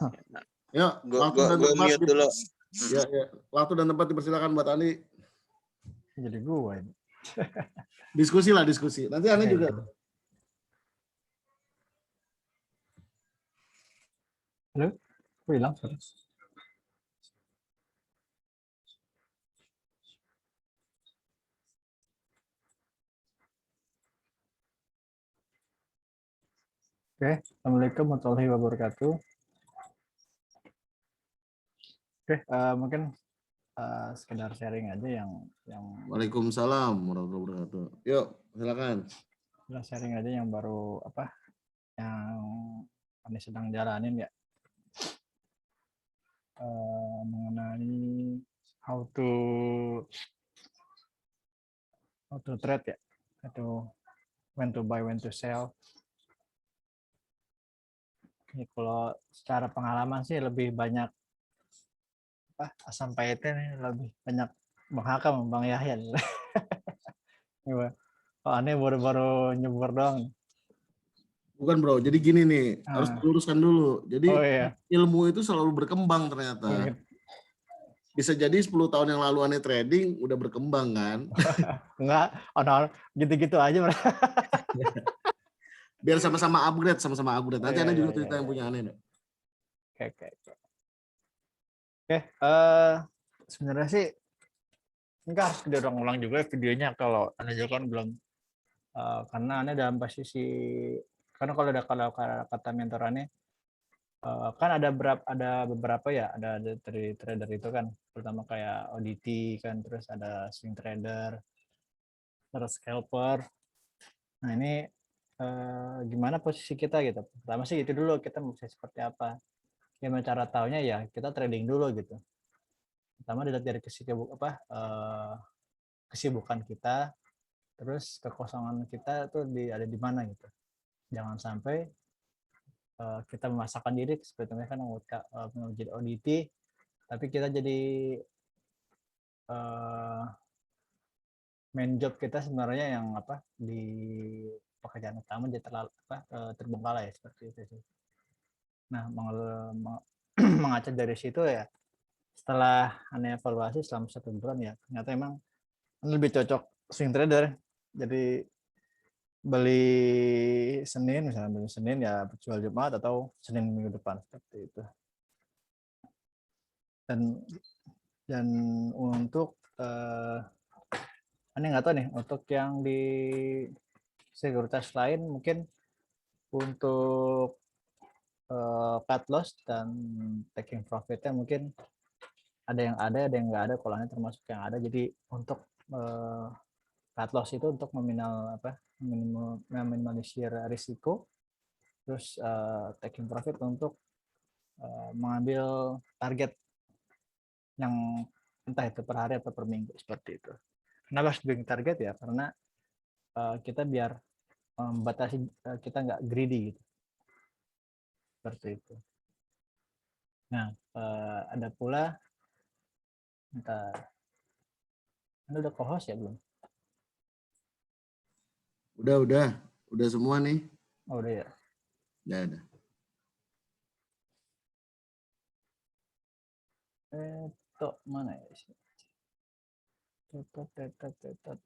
Yuk, waktu dan tempat mute dulu. Ya, waktu dan tempat dipersilakan buat Andi. Jadi gue ini. Diskusi lah, diskusi. Nanti Andi juga. Halo? Aku hilang. Oke, Assalamualaikum warahmatullahi wabarakatuh. Oke, mungkin sekedar sharing aja yang Waalaikumsalam warahmatullahi wabarakatuh. Yuk, silakan. Sharing aja yang baru yang kami sedang jalanin ya. Mengenai how to trade ya, atau when to buy, when to sell. Ini kalau secara pengalaman sih lebih banyak asam pahitnya nih, lebih banyak Bang Hakam, Bang Yahya. Oh, aneh baru nyebur doang. Bukan bro, jadi gini nih, harus diluruskan dulu. Jadi ilmu itu selalu berkembang ternyata. Bisa jadi 10 tahun yang lalu aneh trading udah berkembang kan? Enggak, gitu-gitu aja. Biar sama-sama upgrade. Nanti aneh juga cerita yang punya aneh. Oke, sebenarnya sih enggak harus diulang-ulang juga videonya kalau Anda juga kan bilang karena Anda dalam posisi, karena kalau kata mentor Anda kan ada beberapa ya, ada dari trader itu kan, pertama kayak ODT kan, terus ada swing trader, terus scalper. Nah ini gimana posisi kita gitu. Pertama sih itu dulu, kita mesti seperti apa. Gimana cara taunya ya kita trading dulu gitu. Pertama dilihat dari kesibukan kita, terus kekosongan kita tuh ada di mana gitu. Jangan sampai kita memaksakan diri sebetulnya kan menjadi ODT, tapi kita jadi main job kita sebenarnya yang di pekerjaan utama jadi terlalu terbengkalai seperti itu sih. Nah, mengaca dari situ ya, setelah aneh evaluasi selama 1 bulan ya, ternyata emang lebih cocok swing trader. Jadi beli Senin ya jual Jumat atau Senin minggu depan seperti itu. Dan untuk aneh nggak tahu nih untuk yang di sekuritas lain mungkin untuk cut loss dan taking profitnya mungkin ada yang nggak ada. Kalau aneh termasuk yang ada. Jadi untuk cut loss itu untuk meminimalisir risiko, terus taking profit untuk mengambil target yang entah itu per hari atau per minggu seperti itu. Kenapa harus bikin target ya? Karena kita biar membatasi kita nggak greedy gitu. Seperti itu. Nah, ada pula Anda udah co-host ya belum? Udah semua nih. Oh, udah ya. Udah. Mana ya? Tetot.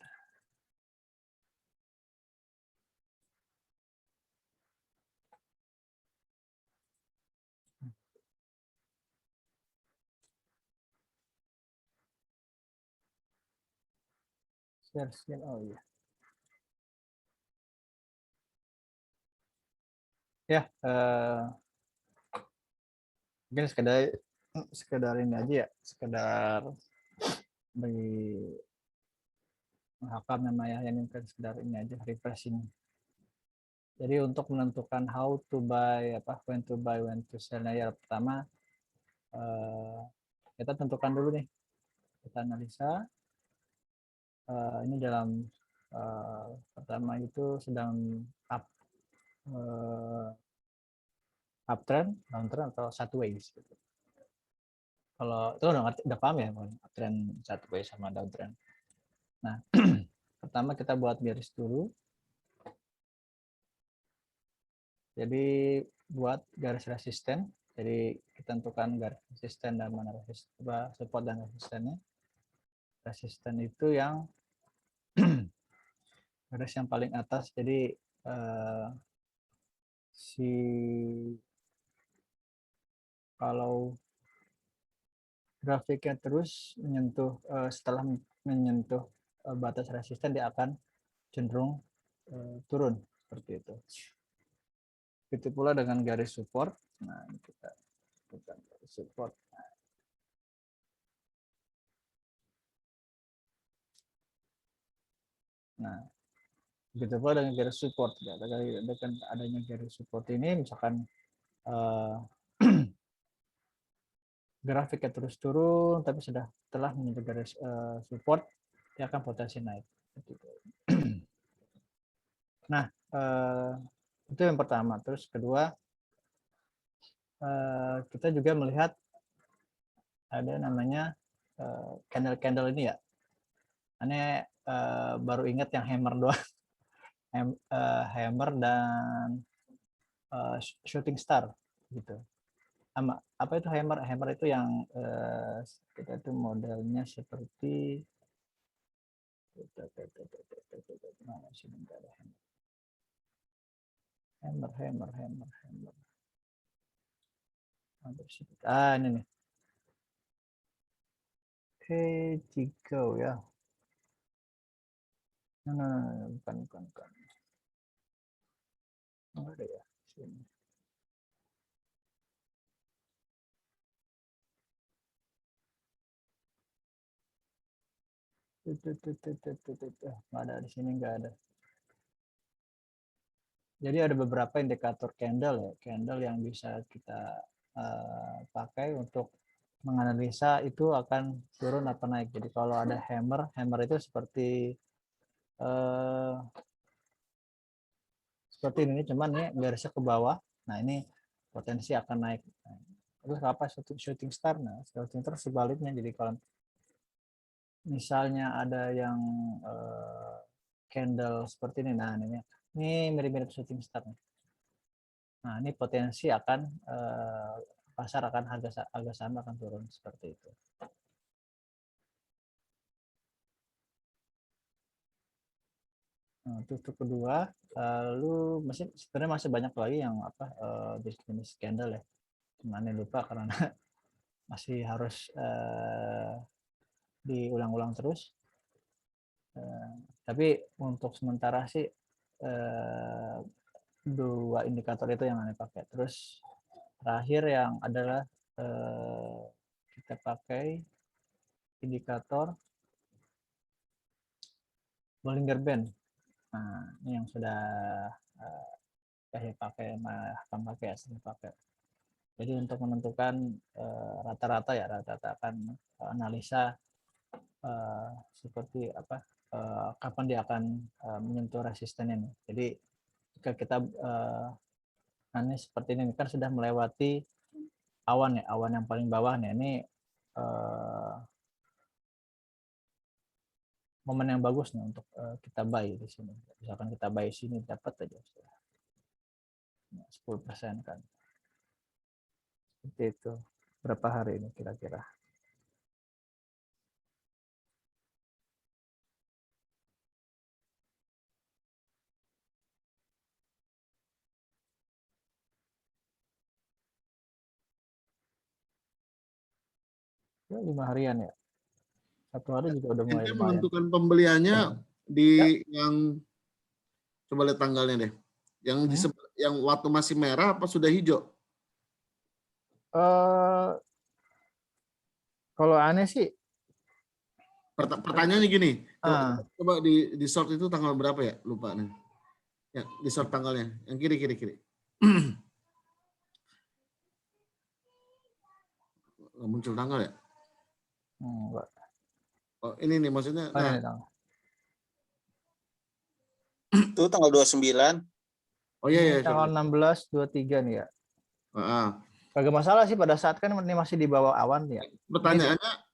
Share. Oh iya. Ya, mungkin sekedar ini aja ya, sekedar bagi Hakam namanya yang kan sekedar ini aja refreshing. Jadi untuk menentukan how to buy, when to buy, when to sell, nah ya pertama kita tentukan dulu nih, kita analisa ini dalam pertama itu sedang uptrend, downtrend atau sideways gitu. Kalau itu udah paham ya, uptrend, sideways sama downtrend. Nah, pertama kita buat garis dulu. Jadi buat garis resisten Jadi kita tentukan garis resisten dan mana support dan resistennya. Resisten itu yang garis yang paling atas. Jadi kalau grafiknya terus menyentuh setelah menyentuh batas resisten, dia akan cenderung turun seperti itu. Begitu pula dengan garis support. Nah, kita bukan garis support. Nah, begitu pula dengan garis support. Dengan adanya garis support ini, misalkan grafiknya terus turun, tapi setelah menyentuh garis support, dia akan potensi naik. Nah, itu yang pertama. Terus kedua, kita juga melihat ada namanya candle ini ya. Aneh baru ingat yang hammer doang. Hammer dan shooting star gitu. Apa itu hammer? Hammer itu yang kita itu modelnya seperti hammer. Ini nih. Hijau ya. Bukan. Nggak ada ya. Sini. Nggak ada di sini, nggak ada. Jadi ada beberapa indikator candle ya, candle yang bisa kita pakai untuk menganalisa itu akan turun apa naik. Jadi kalau ada hammer itu seperti ini, cuman nih garisnya ke bawah. Nah, ini potensi akan naik. Terus apa shooting star? Nah, shooting star sebaliknya. Jadi kalau misalnya ada yang candle seperti ini, nah ini mirip-mirip shooting star. Nah, ini potensi akan pasar akan harga saham akan turun seperti itu. Nah, itu kedua. Lalu sebenarnya masih banyak lagi yang jenis candle ya. Cuman lupa karena masih harus diulang-ulang terus. Tapi untuk sementara sih dua indikator itu yang Anda pakai. Terus terakhir yang adalah kita pakai indikator Bollinger Band. Nah, ini yang sudah saya pakai, sering pakai. Jadi untuk menentukan rata-rata akan analisa seperti apa, kapan dia akan menyentuh resisten ini. Jadi jika kita ini seperti ini kan sudah melewati awan ya, awan yang paling bawah nih, ini momen yang bagus nih untuk kita buy di sini. Misalkan kita buy sini dapat aja 10% kan. Seperti itu. Berapa hari ini kira-kira? Ya, 5 harian ya. 1 hari juga udah mulai lumayan. Menentukan pembeliannya di yang coba lihat tanggalnya deh. Yang yang waktu masih merah apa sudah hijau? Kalau aneh sih. Pertanyaannya gini. Coba di short itu tanggal berapa ya? Lupa nih. Ya, di short tanggalnya. Yang kiri. Nggak muncul tanggal ya? Enggak. Oh, ini nih maksudnya. Itu tanggal 29. Oh iya. Tanggal 16, 23 nih ya. Kagak masalah sih pada saat kan ini masih di bawah awan ya.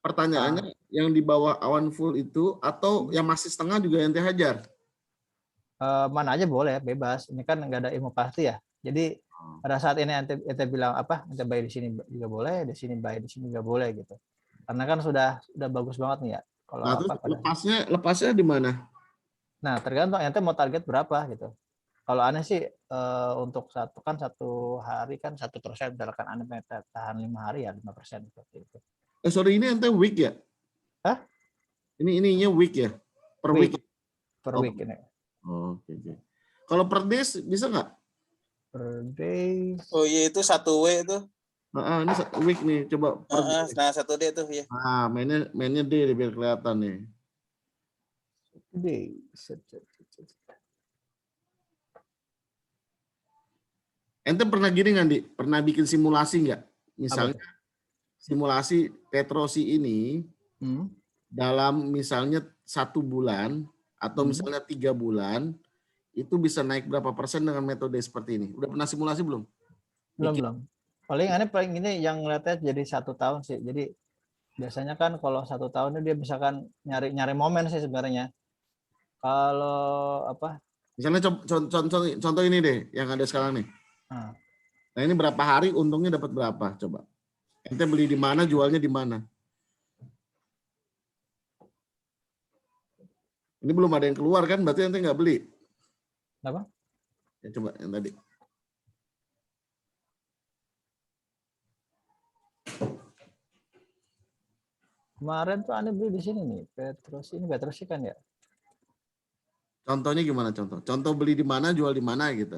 Pertanyaannya yang di bawah awan full itu atau yang masih setengah juga ente hajar? Mana aja boleh, bebas. Ini kan nggak ada ilmu pasti ya. Jadi Pada saat ini ente bilang apa? Ente buy di sini juga boleh, di sini buy di sini juga boleh gitu. Karena kan sudah bagus banget nih ya. Kalau Nah, terus lepasnya di mana? Nah, tergantung ente mau target berapa gitu. Kalau aneh sih untuk satu hari kan 1%, misalkan aneh tahan 5 hari ya 5% seperti itu. Sorry, ini ente week ya? Hah? Ininya week ya? Per week? Per week ini. Oke. Kalau per days bisa nggak? Per day. Oh iya, itu 1W itu. Ini week nih, coba per day. Nah 1D itu ya. Mainnya day biar kelihatan nih. Day. Ente pernah gini nggak, Di? Pernah bikin simulasi nggak? Misalnya simulasi Petrosi ini dalam misalnya 1 bulan atau misalnya 3 bulan itu bisa naik berapa persen dengan metode seperti ini? Udah pernah simulasi belum? Belum. Paling ini yang ngeliatnya jadi 1 tahun sih. Jadi biasanya kan kalau 1 tahun dia misalkan nyari momen sih sebenarnya. Kalau apa? Misalnya contoh ini deh yang ada sekarang nih. Nah ini berapa hari untungnya dapat berapa? Coba. Ente beli di mana, jualnya di mana? Ini belum ada yang keluar kan? Berarti ente nggak beli. Apa? Ya coba yang tadi. Kemarin tuh aneh beli di sini nih, Petrosi kan ya. Contohnya gimana contoh? Contoh beli di mana, jual di mana gitu.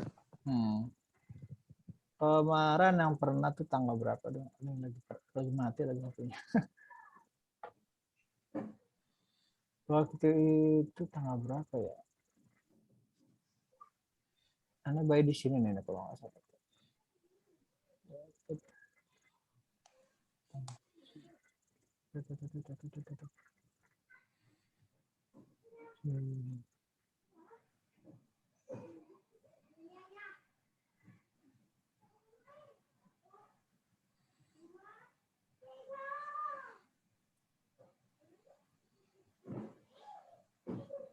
Kemarin yang pernah tuh tanggal berapa dong? Lagi mati punya. Waktu itu tanggal berapa ya? Aneh buy di sini nih kalau nggak salah.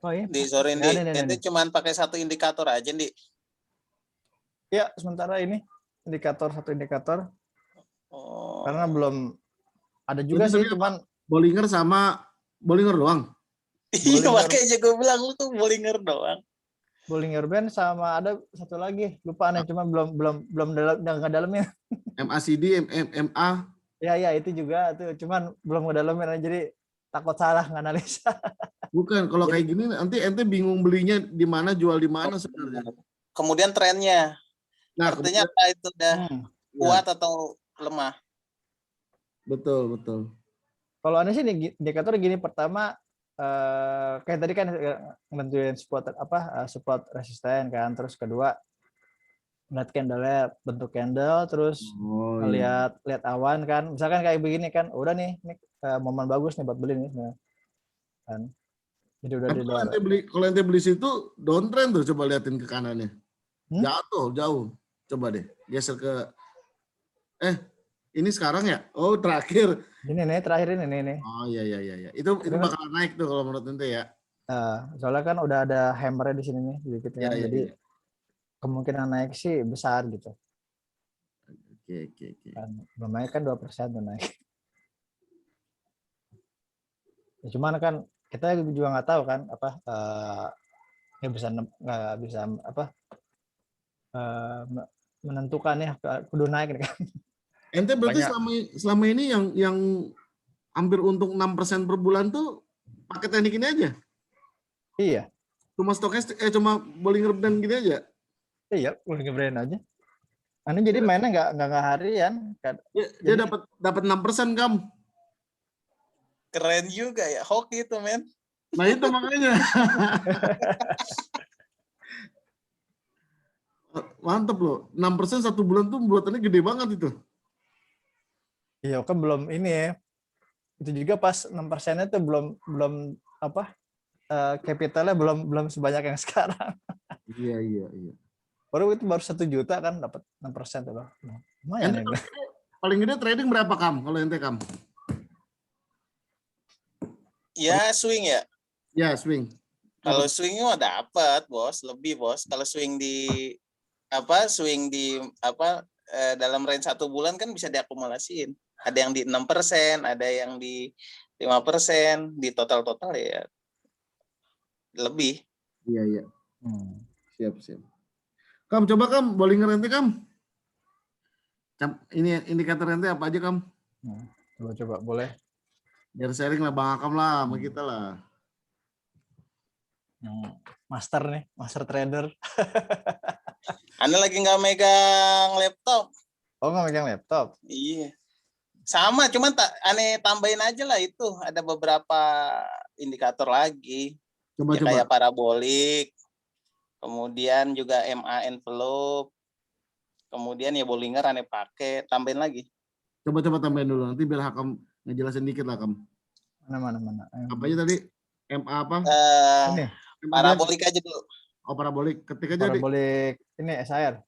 Oh iya. Di sore ini, ente cuma pakai 1 indikator aja, Di. Ya, sementara ini satu indikator. Karena belum ada juga sih, cuman Bollinger doang. Iya, makanya gue bilang lu tuh Bollinger doang. Bollinger Band sama ada satu lagi, lupa aneh, cuma belum nggak dalamnya. MACD, MA. Ya itu juga tuh, cuman belum ngedalamin jadi takut salah nganalisa. Bukan, kalau kayak gini nanti ente bingung belinya di mana, jual di mana sebenarnya. Kemudian trennya. Nah, artinya apa itu udah kuat atau lemah? Betul. Kalau aneh sih indikator gini, pertama kayak tadi kan nentuin support resisten kan, terus kedua lihat candle, bentuk candle, terus lihat awan kan, misalkan kayak begini kan, udah nih momen bagus nih buat beli nih kan. Jadi udah kalau ente beli situ downtrend tuh, coba liatin ke kanannya. Jauh. Coba deh geser ke ini sekarang ya? Oh, terakhir. Ini nih, terakhir ini nih. Oh iya. Itu bakalan naik tuh kalau menurut ente ya. Soalnya kan udah ada hammernya di sini nih sedikit kan. Jadi kemungkinan naik sih besar gitu. Oke. Belum naik kan 2% tuh naik. Ya, cuman kan kita juga nggak tahu kan nggak bisa menentukan ya kudu naik nih kan. Ente berarti selama ini yang hampir untung 6% per bulan tuh pakai teknik ini aja? Iya. Cuma stokastik, cuma Bollinger Band gini aja? Iya, Bollinger Band aja. Ini jadi mainnya nggak harian. Dia dapat 6% Kam. Keren juga ya, hoki itu men. Nah itu makanya. Mantep loh, 6% 1 bulan tuh buatannya gede banget itu. Iya kan belum ini ya. Itu juga pas 6%-nya tuh belum capitalnya belum sebanyak yang sekarang. Iya. Baru 1 juta kan dapat 6% tuh. Lumayan ini. Paling gede trading berapa Kam kalau ente Kam? Ya swing ya. Ya swing. Kalau swing mah dapat bos, lebih bos. Kalau swing di swing di dalam range 1 bulan kan bisa diakumulasiin. Ada yang di 6%, ada yang di 5%, di total ya lebih. Iya. Siap. Kam, coba Kam, Bollinger ente Kam. Ini indikator ente apa aja Kam? Coba boleh. Biar sharing lah Bang Akam lah sama kita lah. Yang master nih, master trader. Anda lagi nggak megang laptop? Oh, nggak megang laptop? Iya. Sama, cuman aneh tambahin aja lah itu. Ada beberapa indikator lagi. Coba. Kayak parabolik, kemudian juga MA envelope, kemudian ya Bollinger aneh pakai, tambahin lagi. Coba tambahin dulu, nanti biar Hakam ngejelasin dikit lah Kam. Mana? Apa aja tadi? MA apa? Ini. Parabolik aja dulu. Oh, parabolik. Ketik aja. Parabolik ini SAR.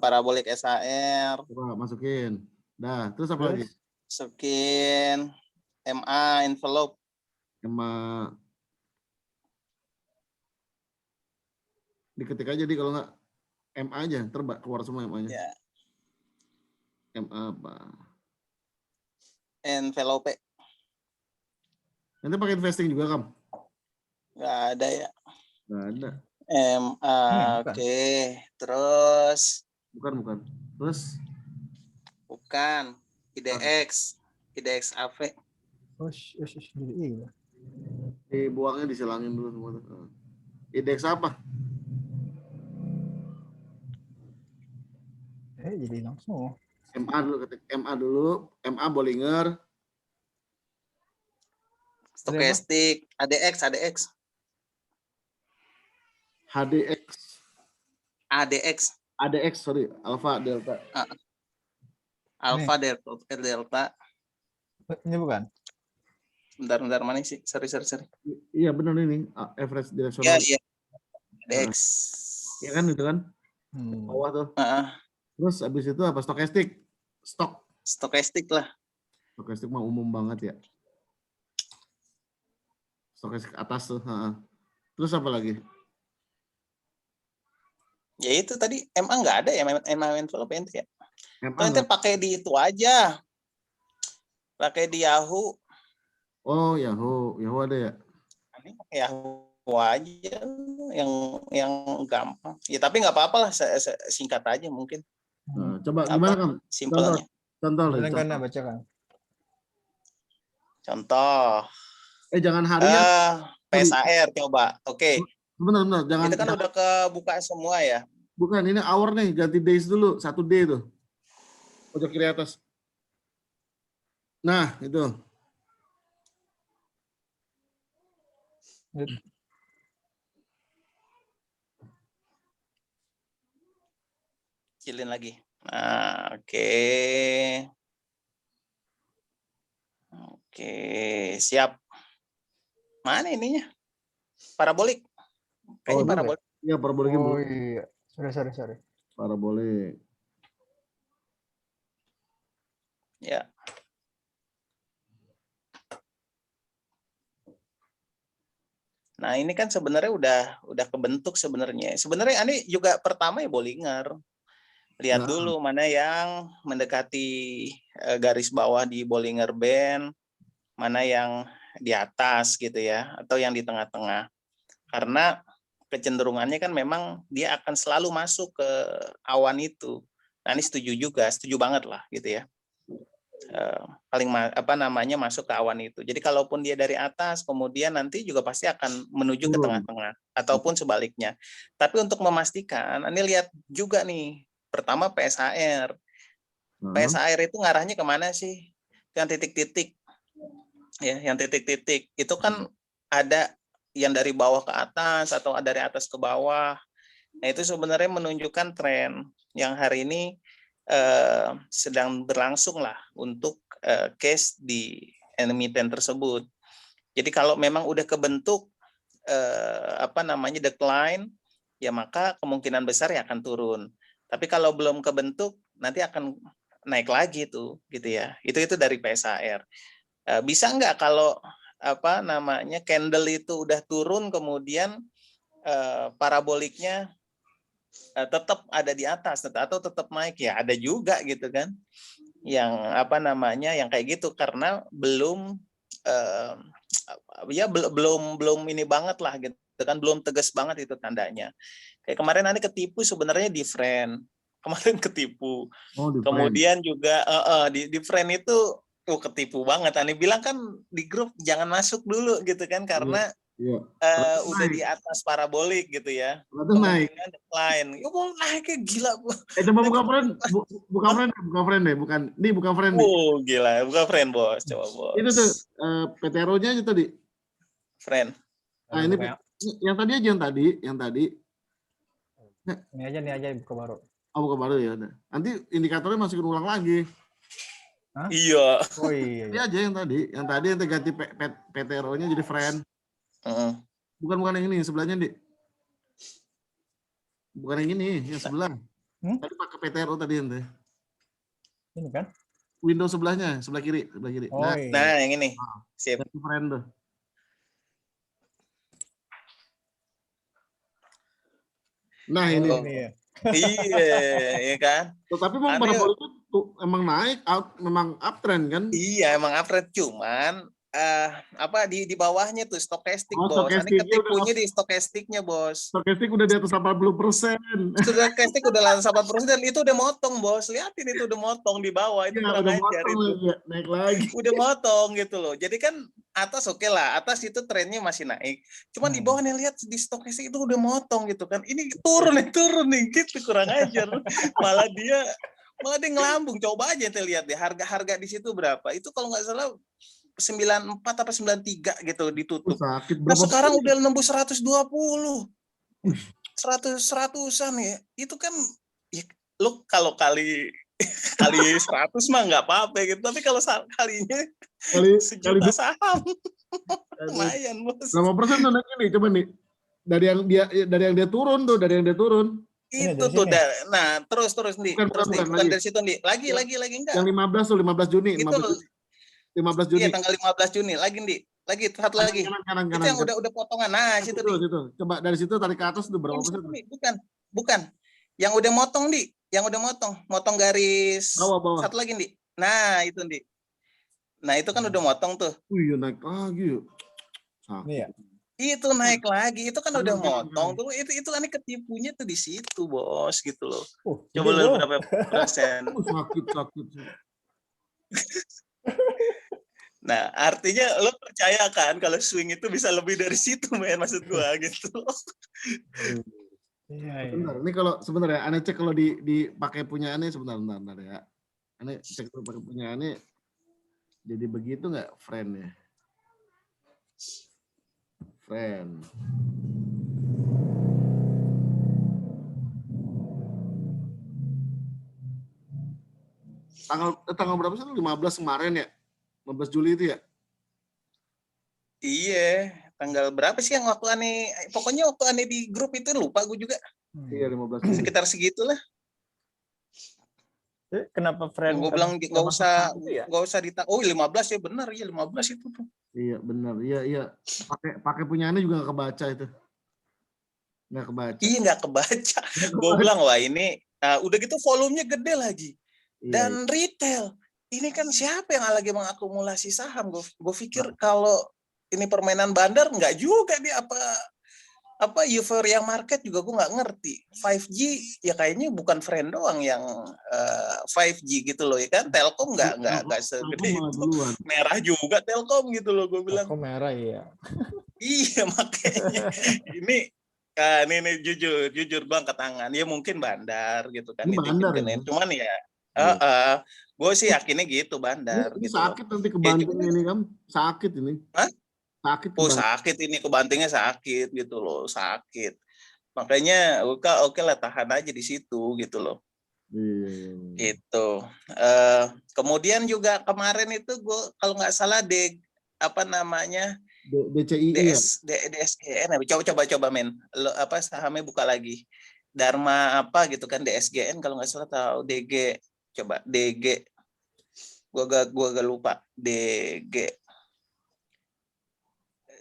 Parabolik SAR. Coba masukin. Dah, terus apa lagi? Masukin MA envelope. MA. Diketik aja di, kalau nggak MA aja, keluar semua MA-nya. Ya. MA apa? Envelope. Nanti pakai investing juga, Kam? Nggak ada ya. Nggak ada. MA, oke. Terus? Bukan. Terus? Bukan. IDX AV. Jadi Dibuangnya disilangin dulu semua. IDX apa? Jadi langsung. MA dulu, ketik MA dulu. MA Bollinger. Stokastik, ADX. ADX, sorry. Alpha, Delta. Alpha, Delta. Ini bukan? Bentar, mana sih? Sorry. Iya, benar ini. Average directional. Iya. ADX. Iya kan, itu kan? Bawah tuh. Terus abis itu apa? Stokastik lah. Stokastik mah umum banget ya. Stokastik atas tuh. Terus apa lagi? Ya itu tadi MA nggak ada ya, MA envelope ente ya. Itu ente pakai di itu aja. Pakai di Yahoo. Oh, Yahoo ada ya? Ini pakai Yahoo aja yang gampang. Ya tapi nggak apa-apa lah, singkat aja mungkin. Coba gimana Kam? Simpelnya. Contoh. Bacakan. Contoh. Jangan harian. PSAR coba. Oke. Benar. Jangan. Itu kan udah kebuka semua ya. Bukan, ini hour nih, ganti days dulu. 1 day tuh. Pojok kiri atas. Nah, itu. Kecilin lagi. Nah, oke. Oke, siap. Mana ininya? Parabolik. Kayaknya parabolik. Iya, paraboliknya belum. Iya. Sorry. Parabolik. Ya. Nah, ini kan sebenarnya udah kebentuk sebenarnya. Sebenarnya ini juga pertama ya Bollinger. Lihat dulu mana yang mendekati garis bawah di Bollinger Band, mana yang di atas gitu ya, atau yang di tengah-tengah. Karena kecenderungannya kan memang dia akan selalu masuk ke awan itu. Nah, ini setuju banget lah gitu ya. Masuk ke awan itu. Jadi kalaupun dia dari atas, kemudian nanti juga pasti akan menuju ke tengah-tengah ataupun sebaliknya. Tapi untuk memastikan, ini lihat juga nih. Pertama PSAR. PSAR itu ngarahnya kemana sih? Yang titik-titik. Ya, yang titik-titik. Itu kan ada yang dari bawah ke atas atau dari atas ke bawah. Nah, itu sebenarnya menunjukkan tren yang hari ini sedang berlangsung lah untuk case di emiten tersebut. Jadi kalau memang udah kebentuk decline, ya maka kemungkinan besar ya akan turun. Tapi kalau belum kebentuk, nanti akan naik lagi tuh, gitu ya. Itu dari PSAR. Bisa nggak kalau candle itu udah turun, kemudian paraboliknya tetap ada di atas atau tetap naik ya, ada juga gitu kan yang apa namanya yang kayak gitu karena belum ya belum ini banget lah gitu kan, belum tegas banget itu tandanya. Kayak kemarin Ani ketipu sebenarnya di friend. Kemarin ketipu. di Kemudian juga di friend itu ketipu banget. Ani bilang kan di grup jangan masuk dulu gitu kan karena Iya. udah di atas parabolik gitu ya. Ternyata naik. Kemungkinan decline. Ya mau naiknya gila. Coba buka friend, buka friend deh, bukan friend nih. Gila, buka friend bos, coba bos. Itu tuh PTRO-nya aja tadi. Friend. Nah ini yang tadi aja yang tadi. Ini aja buka baru. Oh, buka baru ya. Nanti indikatornya masukin ulang lagi. Hah? Iya. Oh iya. Ini aja yang tadi yang ganti PTRO-nya jadi friend. Bukan yang ini sebelahnya, Dik. Bukan yang ini, yang sebelah. Tadi pakai PTRO tadi ente. Ini kan? Windows sebelahnya, sebelah kiri. Oh, nah, yang ini. Sip. Friend tuh. Nah, ini. Iya kan. Tapi memang parabolik itu emang naik, memang uptrend kan? Iya, emang uptrend cuman di bawahnya tuh stokastik, bos. Stokastik, ini ketipunya di stokastiknya, bos. Stokastik udah di atas 80%. Stokastik udah di atas 80% dan itu udah motong, bos. Lihatin itu udah motong di bawah, itu kurang ajar itu. Naik lagi. Udah motong gitu loh. Jadi kan atas oke lah, atas itu trennya masih naik. Cuman di bawah nih lihat di stokastik itu udah motong gitu kan. Ini turun nih gitu, kurang ajar. Malah dia ngelambung. Coba aja kita lihat deh harga di situ berapa. Itu kalau nggak salah 94 apa 93 gitu ditutup. Nah sekarang udah nembus 120. 100-an ya. Itu kan ya, lo kalau kali 100 mah nggak apa-apa gitu. Tapi kalau kalinya sejuta saham lumayan, bos. Berapa persen tuh naik ini? Coba nih. Dari yang dia turun. Itu tuh nah terus nih. Bukan dari situ nih. Lagi enggak. Yang 15 Juni. Itu 15 Juni. Iya, tanggal 15 Juni. Lagi satu lagi. Kanan. Itu yang udah potongan. Nah, situ nih. Coba dari situ tarik ke atas itu berapa persen? Bukan. Yang udah motong, Di. Yang udah motong garis bawah. Satu lagi, Di. Nah, itu, Di. Nah, itu kan udah motong tuh. Iya, naik lagi. Iya. Itu naik lagi. Itu kan udah motong tuh. Itu kan ketipunya tuh di situ, bos, gitu loh. Coba lo berapa persen? Sakit. Nah, artinya lo percaya kan kalau swing itu bisa lebih dari situ, men, maksud gua gitu. Iya. Bentar, ini kalau sebenarnya aneh cek kalau dipakai punya aneh sebentar ya. Aneh cek kalau pakai punya aneh jadi begitu nggak friend ya? Friend. Tanggal berapa sih? 15 kemarin ya? 15 Juli itu ya? Iya, tanggal berapa sih yang waktu aneh? Pokoknya waktu aneh di grup itu lupa gue juga. Iya, 15 Juli. Sekitar segitulah. Kenapa friend? Gue bilang nggak usah ditang. Oh, 15 ya benar, iya 15 itu tuh. Iya, benar. Iya. Pakai punya aneh juga nggak kebaca itu. Nggak kebaca. Iya, nggak kebaca. Gue bilang wah ini udah gitu volumenya gede lagi. Dan retail. Ini kan siapa yang lagi mengakumulasi saham? Gue pikir kalau ini permainan bandar nggak juga dia apa euforia market juga gue nggak ngerti. 5G ya kayaknya bukan friend doang yang 5G gitu loh ya kan. Telkom nggak segede itu. Merah juga Telkom gitu loh gue bilang. Telkom merah ya. Iya makanya ini jujur bang ke tangan ya mungkin bandar gitu kan. Bandar ya. Cuman ya gue sih yakinnya gitu bandar. Ini gitu sakit loh. nanti kebanting ini kan sakit ini. Hah? Sakit. Sakit ini kebantingnya sakit gitu loh sakit. Makanya oke lah tahan aja di situ gitu loh. Gitu. Kemudian juga kemarin itu gue kalau nggak salah DCI DSGN. Coba men. Lo sahamnya buka lagi. Dharma apa gitu kan DSGN kalau nggak salah tahu DG. Coba DG. Gua gak lupa.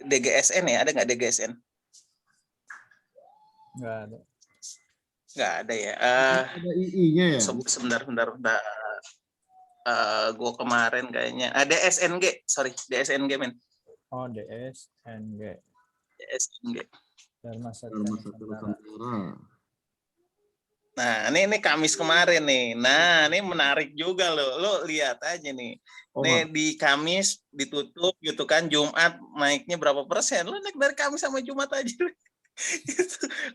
DGSN ya, ada nggak DGSN? Nggak ada. Nggak ada ya. Ada II-nya ya? Sebentar. Gue kemarin kayaknya DSNG, sorry, DSNG men. Oh, DSNG. DSNG. Dharma Satya Nusantara. Nah, ini Kamis kemarin nih. Nah, ini menarik juga loh. Lo lihat aja nih. Nih di Kamis ditutup gitu kan, Jumat naiknya berapa persen? Lo naik dari Kamis sama Jumat aja.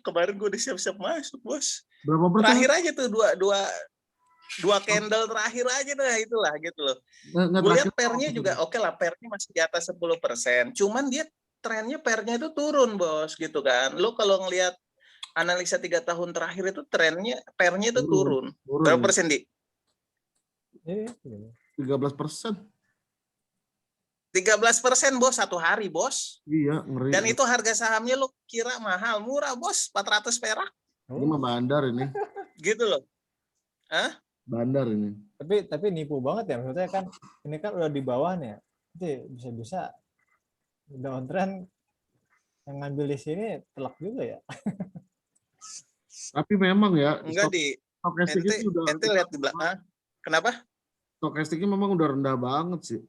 Kemarin gue udah siap-siap masuk, bos. Berapa persen? Terakhir aja tuh dua candle terakhir aja dah, itulah gitu loh. Gue lihat pernya juga oke lah, pernya masih di atas 10%. Cuman dia trennya pernya itu turun, bos, gitu kan. Lo kalau ngelihat analisa 3 tahun terakhir itu trennya pernya itu turun. Berapa persen, Di? 13%. 13%, bos, satu hari, bos. Iya, ngeri. Dan itu harga sahamnya lo kira mahal, murah, bos, 400 perak. Ini mah bandar ini. Gitu loh. Hah? Bandar ini. Tapi nipu banget ya, maksudnya kan ini kan udah di bawahnya. Jadi bisa-bisa downtrend yang ngambil di sini telak juga ya. Tapi memang ya. Enggak, Di. Ente lihat di belakang. Kenapa? Stokastiknya memang udah rendah banget sih.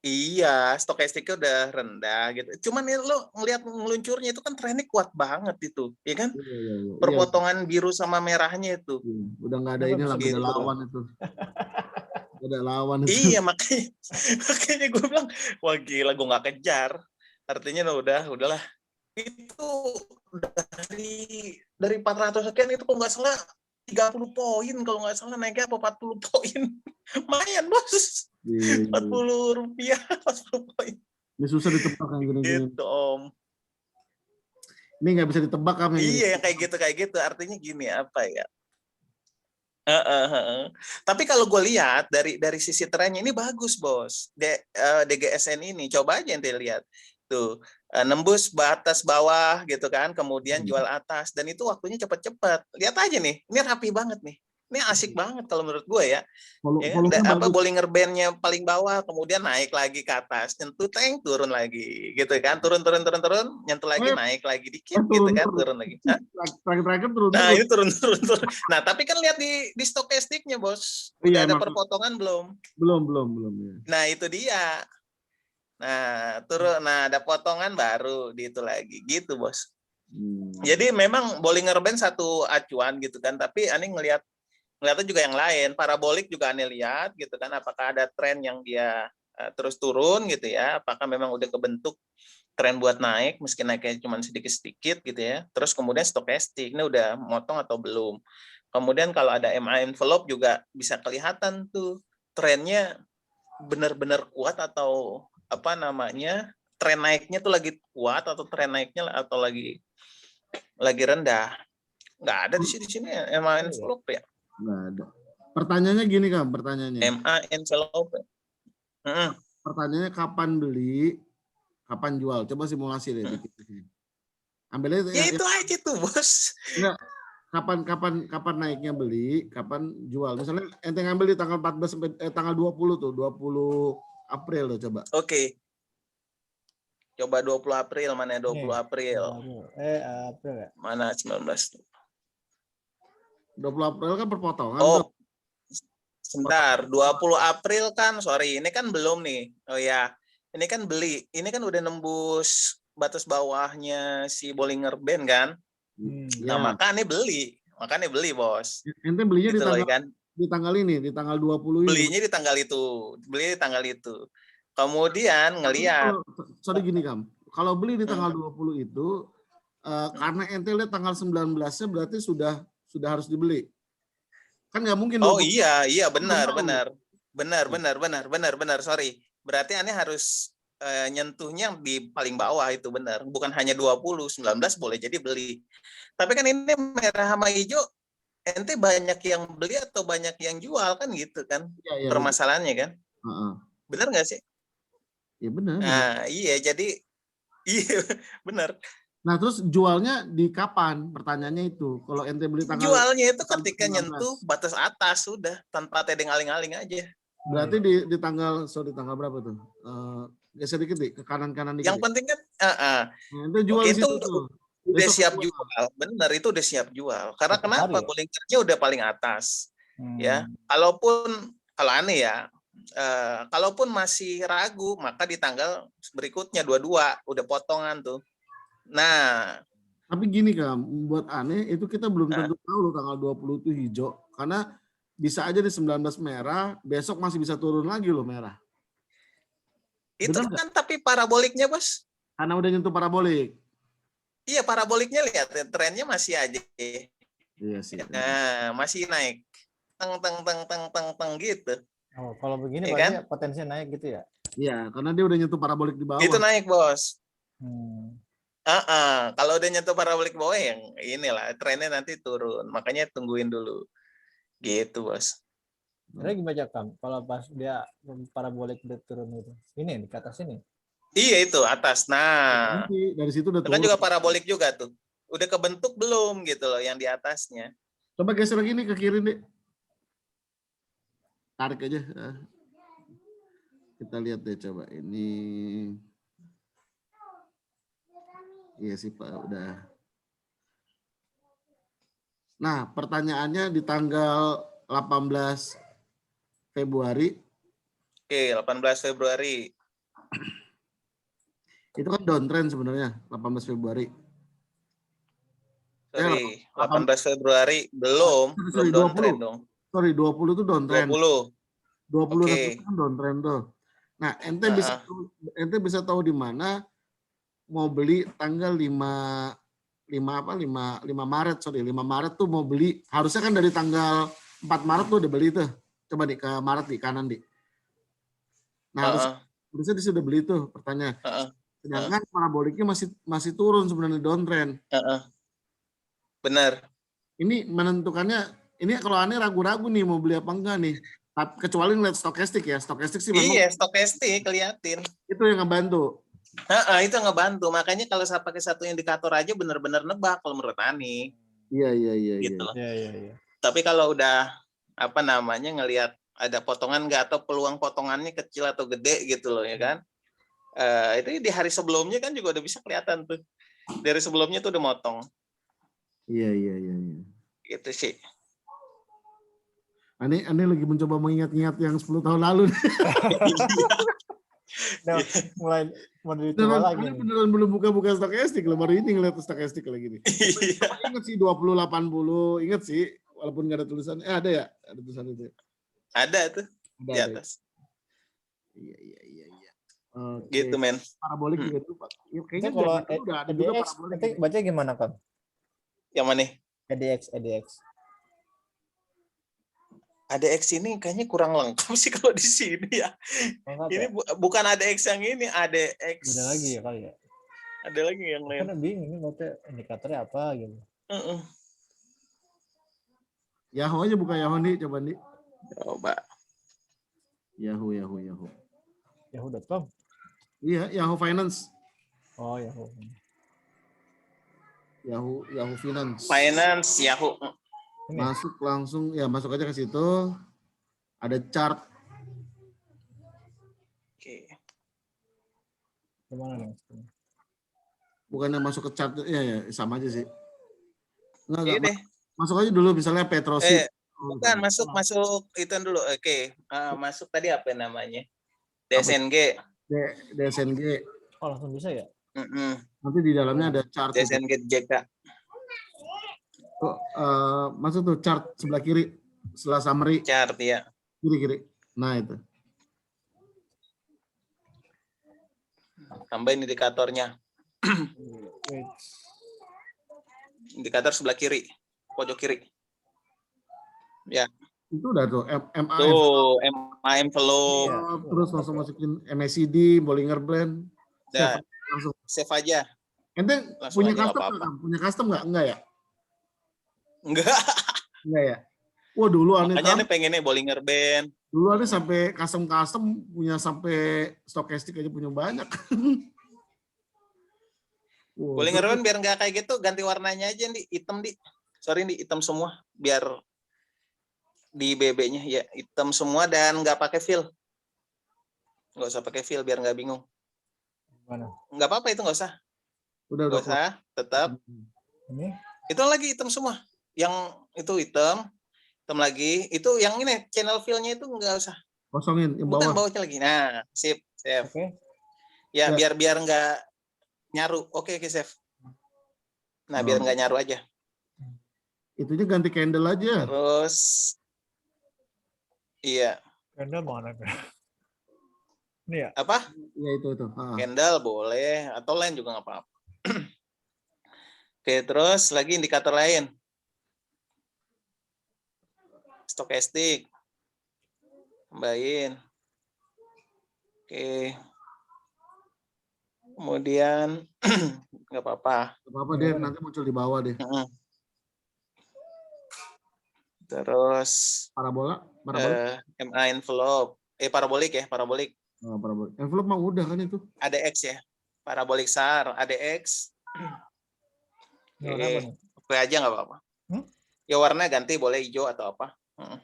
Iya, stokastiknya udah rendah gitu. Cuman ya, lo ngelihat ngeluncurnya itu kan trennya kuat banget itu, ya kan? Iya. Perpotongan biru sama merahnya itu. Udah nggak ada ini lah, beda lawan itu. Beda lawan itu. Iya, makanya gue bilang, wah gila, gue nggak kejar. Artinya udahlah. Itu dari 400 sekian itu kok nggak salah 30 poin kalau nggak salah, naiknya apa 40 poin. Lumayan, bos. 40 rupiah, 40 poin. Ini susah ditebak yang gini-gini. Gitu, Om. Ini nggak bisa ditebak kan? Iya, yang kayak gitu. Artinya gini, apa ya? Tapi kalau gue lihat dari sisi trennya ini bagus, bos. DGSN ini, coba aja ente lihat. Tuh, nembus batas bawah gitu kan, kemudian jual atas, dan itu waktunya cepat-cepat. Lihat aja nih, ini rapi banget nih. Ini asik banget kalau menurut gue ya. Bollinger Band-nya paling bawah, kemudian naik lagi ke atas, nyentuh turun lagi, gitu kan, turun, nyentuh lagi, naik lagi dikit, gitu kan, turun lagi. Terakhir turun. Nah, ini turun. Nah, tapi kan lihat di stokastiknya, bos. Udah ada perpotongan belum? Belum. Ya. Nah, itu dia. Nah, turun. Nah, ada potongan baru di itu lagi, gitu, bos. Jadi memang Bollinger Band satu acuan gitu kan, tapi aneh ngelihatnya juga yang lain, parabolik juga aneh lihat gitu kan, apakah ada tren yang dia terus turun gitu ya, apakah memang udah kebentuk tren buat naik meski naiknya cuma sedikit-sedikit gitu ya. Terus kemudian stokastik ini udah motong atau belum. Kemudian kalau ada MA envelope juga bisa kelihatan tuh trennya benar-benar kuat atau apa namanya, tren naiknya tuh lagi kuat atau tren naiknya atau lagi rendah. Nggak ada di sini MA envelope ya. Nggak ada. Pertanyaannya gini, Kam, pertanyaannya. MA envelope. Pertanyaannya kapan beli, kapan jual? Coba simulasi deh dikit. Ambil ya itu aja tuh, bos. Enggak. Kapan naiknya beli, kapan jual? Misalnya ente ngambil di tanggal 14 sampai tanggal 20 tuh, 20 April tuh coba. Oke. Coba 20 April, mana 20 April? April ya? Mana 19 tuh? 20 April kan perpotongan. Oh, sebentar. 20 April kan, sorry, ini kan belum nih. Oh ya, ini kan beli. Ini kan udah nembus batas bawahnya si Bollinger Band kan. Nah, makanya beli, bos. Ente belinya gitu di tanggal ini, di tanggal 20 ini. Belinya di tanggal itu. Kemudian ngelihat. Sorry gini, Kam. Kalau beli di tanggal 20 itu, karena ente lihat tanggal 19-nya berarti sudah harus dibeli. Kan nggak mungkin. Oh iya benar. Sorry. Berarti aneh harus nyentuhnya di paling bawah itu benar. Bukan hanya 20, 19 boleh jadi beli. Tapi kan ini merah sama hijau, ente banyak yang beli atau banyak yang jual kan gitu kan. Ya, permasalahannya kan. Benar nggak sih? Ya benar. Nah, iya jadi benar. Nah, terus jualnya di kapan? Pertanyaannya itu. Kalau ente beli tanggal jualnya itu ketika nyentuh batas atas sudah tanpa tedeng aling-aling aja. Berarti di tanggal berapa tuh? Geser dikit ke kanan dikit. Yang penting kan ente jual di situ tuh. Udah Besok siap jual. jual, bener itu udah siap jual. Karena Satu hari kenapa? ya? Bollingernya udah paling atas, ya. Hmm. Kalaupun kalau aneh ya, kalaupun masih ragu, maka di tanggal berikutnya 22 udah potongan tuh. Nah, Tapi gini Kak, buat aneh itu kita belum tentu tahu loh tanggal 20 itu hijau. Karena bisa aja di 19 merah, besok masih bisa turun lagi loh merah. itu Benar nggak? kan tapi paraboliknya, Bos. Karena udah nyentuh parabolik. Iya, paraboliknya lihat trennya masih aja. Iya sih. Nah, masih naik. Teng gitu. Oh, kalau begini Ya berarti kan? potensinya naik gitu ya? Iya, karena dia udah nyentuh parabolik di bawah. Itu naik, Bos. Hmm. Kalau udah nyentuh parabolik bawah yang inilah trennya nanti turun. Makanya tungguin dulu. Gitu, Bos. Jadi gimana Kam? Kalau pas dia parabolik udah turun itu, ini di atas ini. Iya itu atas. Nah, Nanti dari situ udah itu kan turun. juga parabolik juga tuh. Udah kebentuk belum gitu loh yang di atasnya. Coba geser lagi nih ke kiri nih. Tarik aja. Kita lihat deh coba ini. Iya sih Pak, udah. Nah, pertanyaannya di tanggal 18 Februari. Oke, 18 Februari. Itu kan downtrend sebenarnya, 18 Februari. Sorry, 18 Februari belum Sorry, downtrend dong. Sorry, 20 itu downtrend. 20. 20 Oke. kan downtrend tuh. Nah, ente bisa tahu di mana mau beli tanggal 5 Maret, 5 Maret tuh mau beli. Harusnya kan dari tanggal 4 Maret tuh udah beli tuh. Coba di ke Maret di kanan di. Nah, harusnya dia sudah beli tuh, pertanyaan. Sedangkan paraboliknya masih turun sebenarnya downtrend. Benar. Ini menentukannya, ini kalau aneh ragu-ragu nih mau beli apa enggak nih. Kecuali ngeliat stokastik ya. Stokastik sih memang. Iya, stokastik keliatin. Itu yang ngebantu. Itu ngebantu. Makanya kalau saya pakai satu indikator aja benar-benar nebak kalau menurut Ani. Iya. Gitu. Iya. Tapi kalau udah ngelihat ada potongan nggak atau peluang potongannya kecil atau gede gitu loh ya kan. Itu di hari sebelumnya kan juga udah bisa kelihatan tuh. Dari sebelumnya tuh udah motong. Iya. Gitu sih. Aneh lagi mencoba mengingat-ingat yang 10 tahun lalu. Nah, mulai mau dicoba lagi. Beneran belum buka-buka stokastik loh, baru ini ngeliat stokastik lagi nih. Ingat sih 2080, ingat sih walaupun nggak ada tulisan. Ada ya? Ada tulisan itu. Ada tuh di atas. Iya. Gitu men. Parabolik juga tuh Pak. Ya, kayaknya kalau udah ada juga parabolik. Nanti baca gimana Kam? Yang mana? ADX. ADX ini kayaknya kurang lengkap sih kalau di sini ya. Ini bukan ADX yang ini, ADX. Ada lagi ya kali ya. Ada lagi yang lain. Karena bingung ini baca indikatornya apa gitu. Yahoo aja buka Yahoo nih, coba nih. Coba. Yahoo. Yahoo.com. Iya, Yahoo Finance. Oh, Yahoo. Yahoo Finance. Finance Yahoo. Masuk langsung ya, masuk aja ke situ. Ada chart. Oke. Gimana nih? Bukannya masuk ke chart ya sama aja sih. Enggak. Deh. Masuk aja dulu misalnya Petrosi. Bukan, masuk itu dulu. Oke. Masuk tadi apa namanya? DSNG. DSNG. Oh, langsung bisa ya? Nanti di dalamnya ada chart. DSNG JK. Masuk tuh chart sebelah kiri setelah summary. Chart ya. Kiri. Nah itu. Tambahin indikatornya. Indikator sebelah kiri, pojok kiri. Ya. Itu udah tuh MA. Tuh MA envelope. Terus langsung masukin MACD, Bollinger Band. Nah, langsung save aja. Ente punya custom nggak? Punya custom nggak? Enggak ya? Enggak ya? Wah dulu aneh. Makanya aneh pengennya Bollinger Band. Dulu aneh sampai custom punya sampai stokastik aja punya banyak. Bollinger Band biar nggak kayak gitu ganti warnanya aja di hitam di. Sorry di hitam semua biar di BB-nya ya hitam semua dan nggak pakai fill. Nggak usah pakai fill biar nggak bingung. Mana? Nggak apa-apa itu nggak usah. Udah Gak usah, tetap. Ini Itu lagi hitam semua. Yang itu hitam lagi. Itu yang ini channel fill-nya itu nggak usah. kosongin yang Bukan bawah. bawahnya lagi. Nah, sip. oke. Ya, Ya. biar nggak nyaru. Oke, save. Nah, biar nggak nyaru aja. Itunya ganti candle aja. Terus, iya. Candle mana? Ini ya? Apa? Iya itu. Candle boleh. Atau lain juga nggak apa-apa. Oke, terus lagi indikator lain. Stokastik. Tambahin. Oke. Kemudian nggak apa-apa. Gak apa-apa deh, nanti muncul di bawah deh. Terus Parabola. MA envelope. Parabolik ya, parabolik. Oh, parabola. Envelope mah udah kan itu. ADX ya. Parabolik SAR, ADX. Oke aja nggak apa-apa. Ya warna ganti boleh hijau atau apa.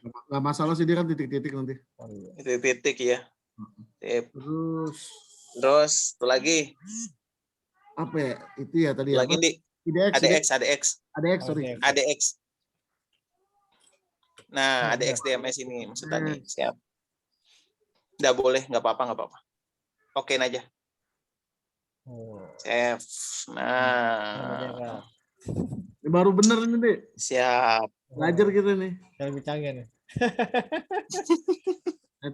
Gak masalah sih, dia kan titik-titik nanti. Titik ya. Terus itu lagi. Apa ya? Itu ya tadi lagi apa? Di ADX, sorry. ADX. Nah, ADX DMS ini maksudnya. Siap. Nggak boleh, nggak apa-apa. Okein aja. Save. Nah. Ini baru bener ini, Dek. Siap. Belajar kita nih. Yang lebih canggih nih.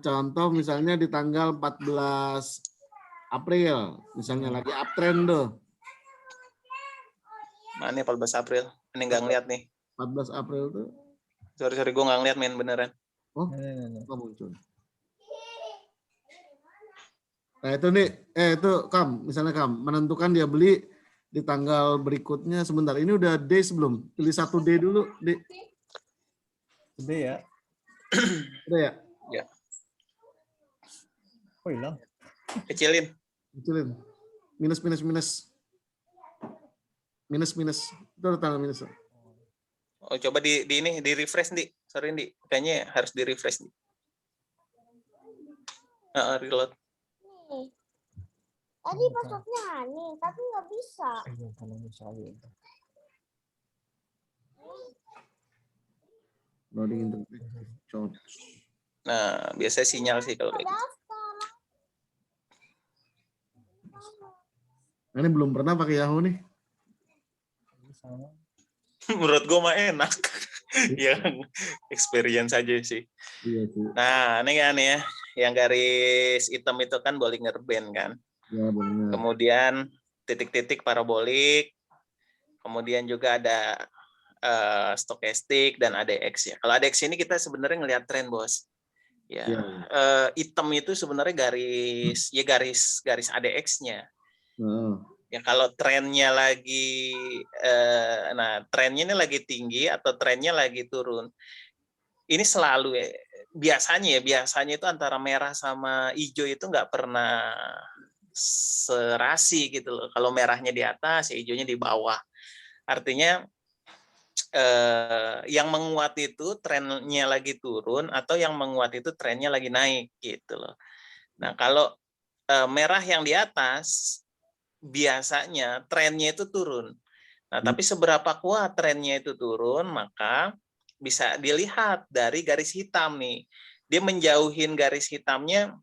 Contoh misalnya di tanggal 14 April, misalnya lagi uptrend tuh. Mana 14 April? Ini nggak ngeliat nih. 14 April tuh. Sorry, gue nggak ngeliat main beneran. Oh, nggak muncul. Nah itu nih, itu misalnya menentukan dia beli di tanggal berikutnya. Sebentar, ini udah day sebelum? Pilih 1 day dulu, Dik. Gede ya? Udah ya? Ya. Oh hilang. Kecilin. Minus. Itu ada tanggal minus. Oh, coba di refresh, Di. Sorry, Di. Kayaknya harus di refresh, Di. Reload. Tadi passwordnya aneh, tapi nggak bisa. Loading internet. Nah, biasanya sinyal sih kalau kayak gitu. Nah, ini belum pernah pakai Yahoo nih. Menurut gue mah enak. Yang experience aja sih. Iya sih. Nah, ini kan ya. Yang garis hitam itu kan Bollinger Band kan. Ya, benar. Kemudian titik-titik parabolik. Kemudian juga ada stokastik dan ADX ya. Kalau ADX ini kita sebenarnya ngelihat tren, Bos. Ya, hitam itu sebenarnya garis ADX-nya. Ya kalau trennya lagi trennya ini lagi tinggi atau trennya lagi turun. Ini selalu ya, biasanya itu antara merah sama hijau itu nggak pernah serasi gitu loh. Kalau merahnya di atas, ya hijaunya di bawah. Artinya yang menguat itu trennya lagi turun atau yang menguat itu trennya lagi naik gitu loh. Nah, kalau merah yang di atas biasanya trennya itu turun. Nah, tapi seberapa kuat trennya itu turun, maka bisa dilihat dari garis hitam nih. Dia menjauhin garis hitamnya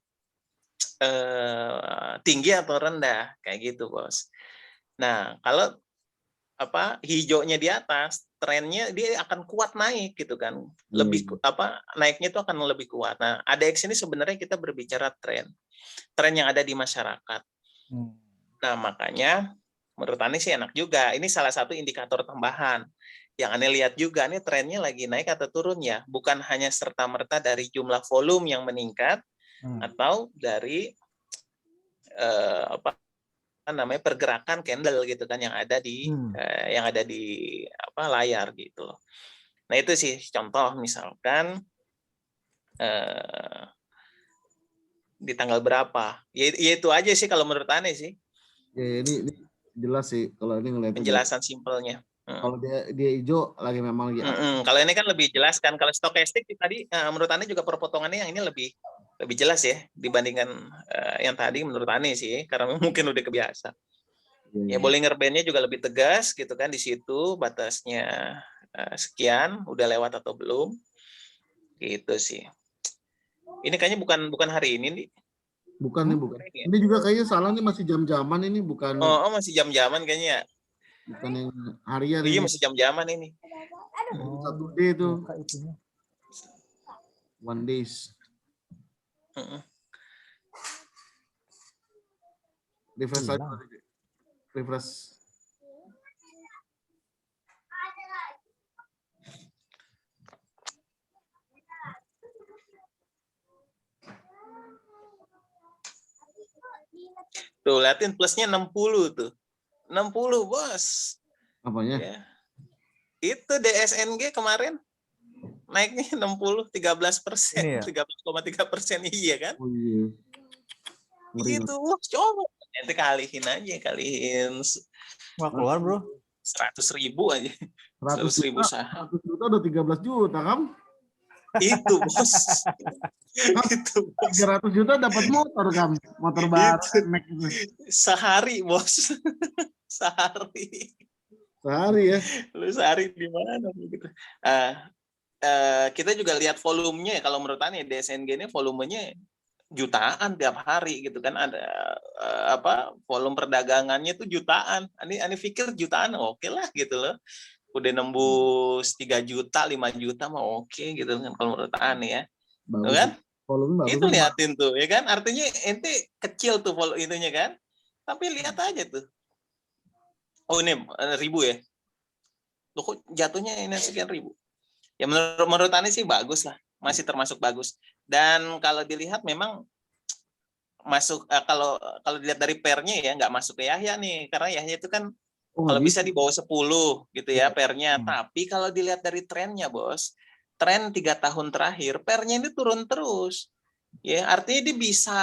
tinggi atau rendah, kayak gitu, Bos. Nah, kalau hijaunya di atas, trennya dia akan kuat naik gitu kan. Naiknya itu akan lebih kuat. Nah, ADX ini sebenarnya kita berbicara tren yang ada di masyarakat. Nah, makanya menurut Ane sih enak juga. Ini salah satu indikator tambahan. Yang Ane lihat juga, nih trennya lagi naik atau turun ya. Bukan hanya serta-merta dari jumlah volume yang meningkat, atau dari pergerakan candle gitu kan yang ada di layar gitu loh. Nah, itu sih contoh misalkan di tanggal berapa. Ya itu aja sih kalau menurut Ane sih. Ya, ini jelas sih kalau ini ngelihat penjelasan simpelnya. Kalau dia hijau lagi memang lagi. Kalau ini kan lebih jelas kan. Kalau stokastik tadi menurut Ane juga perpotongannya yang ini lebih jelas ya dibandingkan yang tadi menurut Ane sih, karena mungkin udah kebiasa. Ya Bollinger Band-nya juga lebih tegas gitu kan, di situ batasnya sekian, udah lewat atau belum. Gitu sih. Ini kayaknya bukan hari ini nih. Bukan nih, bukan. Ini juga kayaknya salah nih, masih jam-jaman ini, bukan. Oh, masih jam-jaman kayaknya ya. Bukan yang harian Iya, ini. masih jam-jaman ini. Satu day itu. One days. Refresh lagi. Refresh. Tuh, liatin plusnya 60 tuh. 60, Bos. Apanya? Ya. Itu DSNG kemarin naiknya 60, 13%, 13,3%, iya kan? Oh iya. Gitu, coba. Nanti kalihin aja, Nggak keluar, Bro. 100.000 aja. 100.000 saham. 100 juta udah 13 juta, kan? Itu, Bos. Itu, Bos. 300 juta dapat motor, kan? Motor baru. Sehari, Bos. Sehari. Sehari ya. Lu sehari di mana gitu. Kita juga lihat volumenya ya, kalau menurut Ani DSNG ini volumenya jutaan tiap hari gitu kan, ada volume perdagangannya tuh jutaan. Ani pikir jutaan oke lah gitu loh. Udah nembus 3 juta, 5 juta mah oke gitu kan kalau menurut Ani ya. Tuh kan? Volume bagus. Itu liatin tuh ya kan, artinya ente kecil tuh volume itunya kan. Tapi lihat aja tuh. Oh ini 1.000 ya. Loh kok jatuhnya ini sekian ribu. Ya menurut Ani sih bagus lah, masih termasuk bagus. Dan kalau dilihat memang masuk kalau dilihat dari pairnya ya nggak masuk ke Yahya nih, karena Yahya itu kan kalau bisa di bawah 10 gitu ya pairnya. Tapi kalau dilihat dari trennya, Bos, tren 3 tahun terakhir pairnya ini turun terus. Ya, artinya dia bisa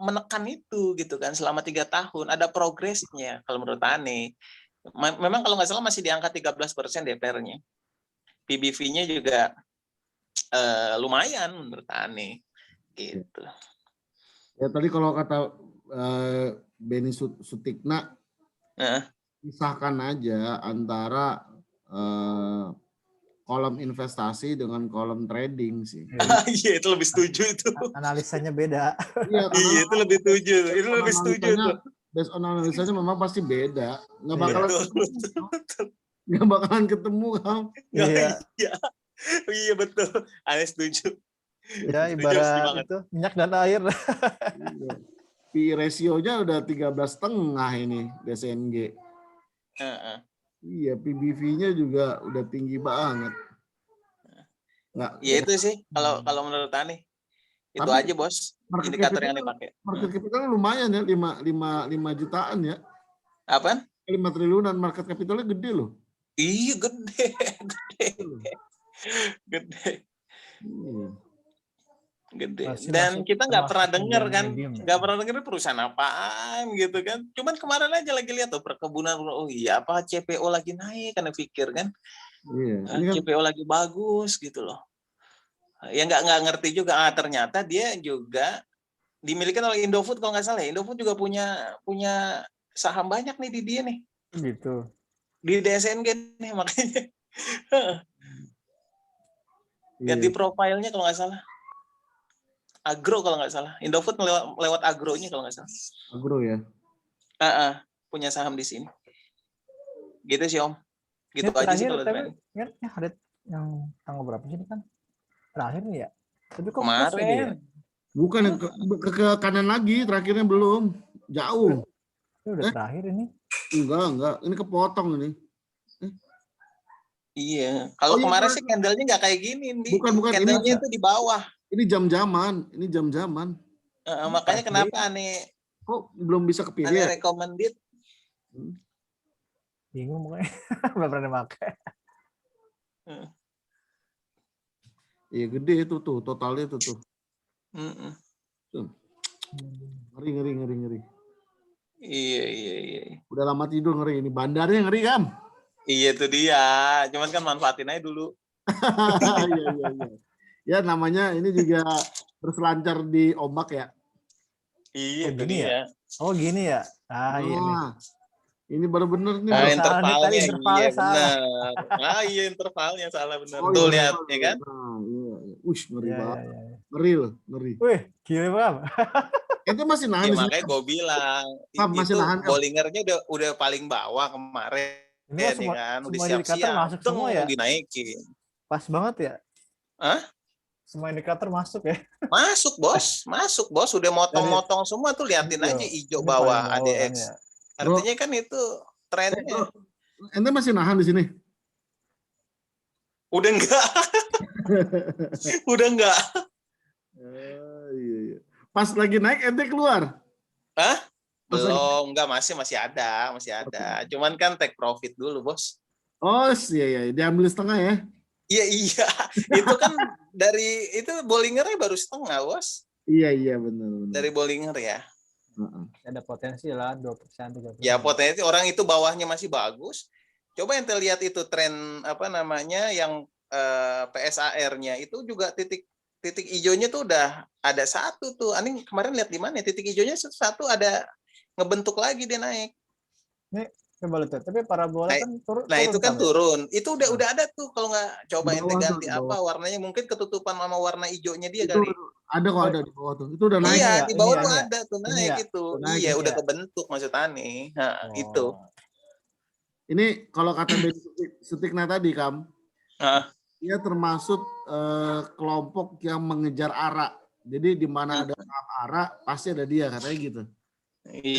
menekan itu gitu kan selama 3 tahun, ada progresnya kalau menurut Ani. Memang kalau nggak salah masih di angka 13% deh pairnya. PBV-nya juga lumayan menurut Ani gitu. Ya tadi kalau kata Benny Sutikna, pisahkan aja antara kolom investasi dengan kolom trading sih. Iya, itu lebih setuju itu. Analisanya beda. Iya, itu lebih setuju. Itu lebih setuju tuh. Based on analisanya memang pasti beda. Nggak bakalan ketemu kan. Iya. Iya betul. Ane setuju. Ya ibarat itu minyak dan air. P ratio-nya udah 13,5 ini DSNG. Iya, PBV-nya juga udah tinggi banget. Ya itu sih kalau menurut Ani. Itu aja, Bos. Indikator yang dipakai. Market capital lumayan ya, 5 jutaan ya. Apaan? 5 triliunan, market capitalnya gede loh. Iya, gede. Gede. Dan kita nggak pernah dengar kan, nggak pernah dengar perusahaan apaan gitu kan. Cuman kemarin aja lagi lihat tuh perkebunan, oh iya apa CPO lagi naik, karena pikir kan, CPO lagi bagus gitu loh. Ya nggak ngerti juga, ternyata dia juga dimiliki oleh Indofood kalau nggak salah. Indofood juga punya saham banyak nih di dia nih. Gitu. Di DSNG nih makanya. Ganti profilnya kalau nggak salah. Agro kalau nggak salah. Indofood lewat agronya kalau nggak salah. Agro ya. Punya saham di sini. Gitu sih Om. Gitu ini aja sih kalau dari. Ya hari yang tanggal berapa sih ini kan? Terakhir nih ya. Tapi kok kemarin. Bukan ke kanan lagi, terakhirnya belum. Jauh. Ini udah terakhir ini. Enggak. Ini kepotong ini. Iya. Kalau kemarin sih candle-nya nggak kayak gini. Bukan. Candle-nya itu di bawah. Ini jam-jaman. Makanya kenapa aneh. Kok belum bisa kepilih? Aneh recommended. Bingung pokoknya. Belum pernah pakai. Iya gede itu tuh, totalnya itu tuh. Ngeri. Iya. Udah lama tidur ngeri ini. Bandarnya ngeri kan? Iya itu dia. Cuman kan manfaatin aja dulu. Iya. Ya namanya ini juga berselancar di ombak ya. Iya itu dia. Oh gini ya. Iya. Ini baru bener nih. Nah, Bro. intervalnya, tadi intervalnya iya salah. benar. Ah, iya intervalnya salah benar. Oh, Tuh iya, lihat, betul. ya kan? Nah, iya. Wih, ngeri Iya, banget. iya, iya. Ngeri loh, ngeri. Wih, gila Bang. Itu masih nahan Ya di sini. makanya gue bilang Kam, masih itu nahan, Kam. Bollingernya udah paling bawah kemarin, Ini mah ya semua, kan? Udah semua indikator siap-siap, masuk semua ya. dinaikin. Pas banget ya. Hah? Semua indikator masuk ya. Masuk bos, udah motong-motong semua tuh, liatin aja hijau Ini paling bawah bawah kan ADX. ya. Artinya kan itu Bro, trennya. ente masih nahan di sini? Udah enggak, udah enggak. Iya. Pas lagi naik ente keluar. Hah? Pas lagi... Belum, enggak, masih ada. Cuman kan take profit dulu, bos. Oh, iya, diambil setengah ya. Iya. Itu kan itu Bollingernya baru setengah, bos. Iya, benar. Dari Bollinger ya. Ada potensi lah 2%, 3%. Ya potensi orang itu bawahnya masih bagus. Coba ente lihat itu tren apa namanya yang PSAR-nya itu juga titik hijaunya tuh udah ada satu tuh. Ani kemarin lihat di mana? Titik hijaunya satu ada ngebentuk lagi dia naik. Nih, coba lihat. Tapi parabola kan turun. Nah itu kan turun. Itu udah ada tuh. Kalau nggak coba ente Bawah ganti tuh, apa warnanya, mungkin ketutupan sama warna hijaunya dia itu kali. ada kok, ada di bawah tuh. Itu udah naik. Iya, ya? di bawah Ini tuh ya? ada tuh Ini naik ya? itu. Naik Iya, ini udah ya? kebentuk maksud Ani. Nah, itu. Ini kalau kata Ben Sutikna tadi, Kam, Nah, dia termasuk kelompok yang mengejar arah. Jadi di mana ada arah pasti ada dia, katanya gitu.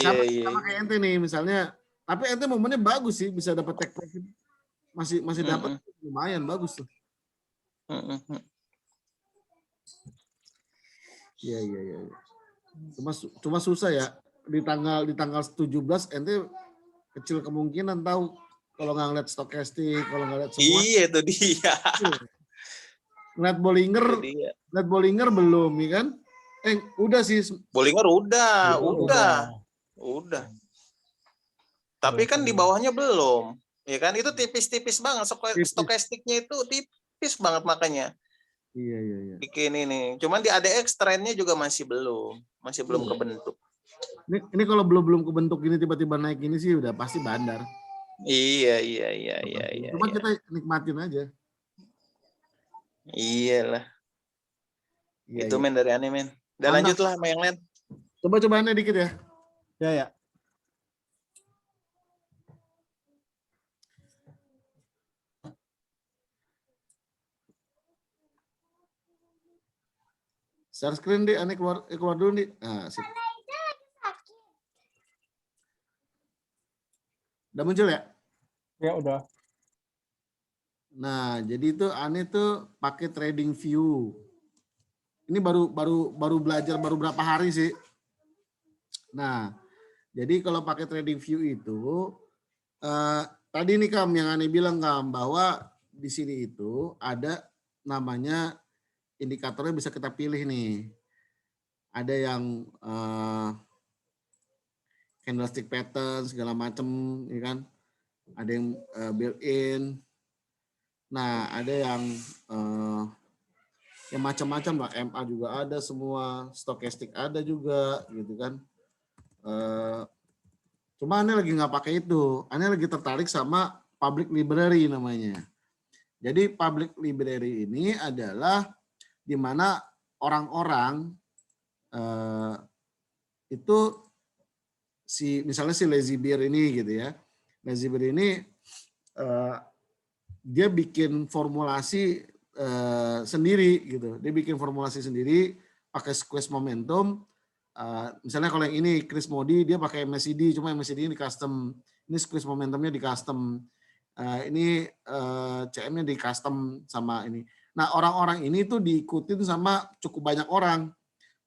Sama kayak ente nih misalnya, tapi ente momennya bagus sih, bisa dapat take profit, masih dapat lumayan bagus tuh. Iya. Cuma susah ya di tanggal 17 ente kecil kemungkinan tahu kalau nggak ngeliat stokastik, kalau nggak ngeliat semua. Iya itu dia. Ngeliat Bollinger belum, ya kan? Udah sih. Bollinger udah. Tapi kan di bawahnya belum, ya kan? Itu tipis-tipis banget. Stokastiknya itu tipis banget makanya. Iya. Bikin ini. Cuman di ADX trennya juga masih belum kebentuk. Ini kalau belum kebentuk gini tiba-tiba naik ini sih udah pasti bandar. Iya. Cuma kita nikmatin aja. Iyalah. Iya, Itu men dari aneh men. Udah lanjut lah sama yang lain. Coba-cobaannya dikit ya. Ya. Share screen di, aneh keluar dulu nih. Nah, sip. Udah muncul ya? Ya udah. Nah, jadi itu aneh tuh pakai trading view. Ini baru belajar baru berapa hari sih. Nah, jadi kalau pakai trading view itu tadi nih Kam yang aneh bilang Kam bahwa di sini itu ada namanya indikatornya bisa kita pilih nih. Ada yang candlestick pattern segala macam, ya kan? Ada yang built-in. Nah, ada yang macam-macam lah. MA juga ada semua, stokastik ada juga, gitu kan. Cuma aneh lagi nggak pakai itu. Aneh lagi tertarik sama public library namanya. Jadi public library ini adalah di mana orang-orang itu misalnya si Lazy Bear ini gitu ya. Lazy Bear ini dia bikin formulasi sendiri gitu. Dia bikin formulasi sendiri pakai squeeze momentum. Misalnya kalau yang ini Chris Modi dia pakai MACD, cuma MACD ini di custom. Ini squeeze momentumnya di custom. Ini CM-nya di custom sama ini. Nah orang-orang ini tuh diikutin sama cukup banyak orang.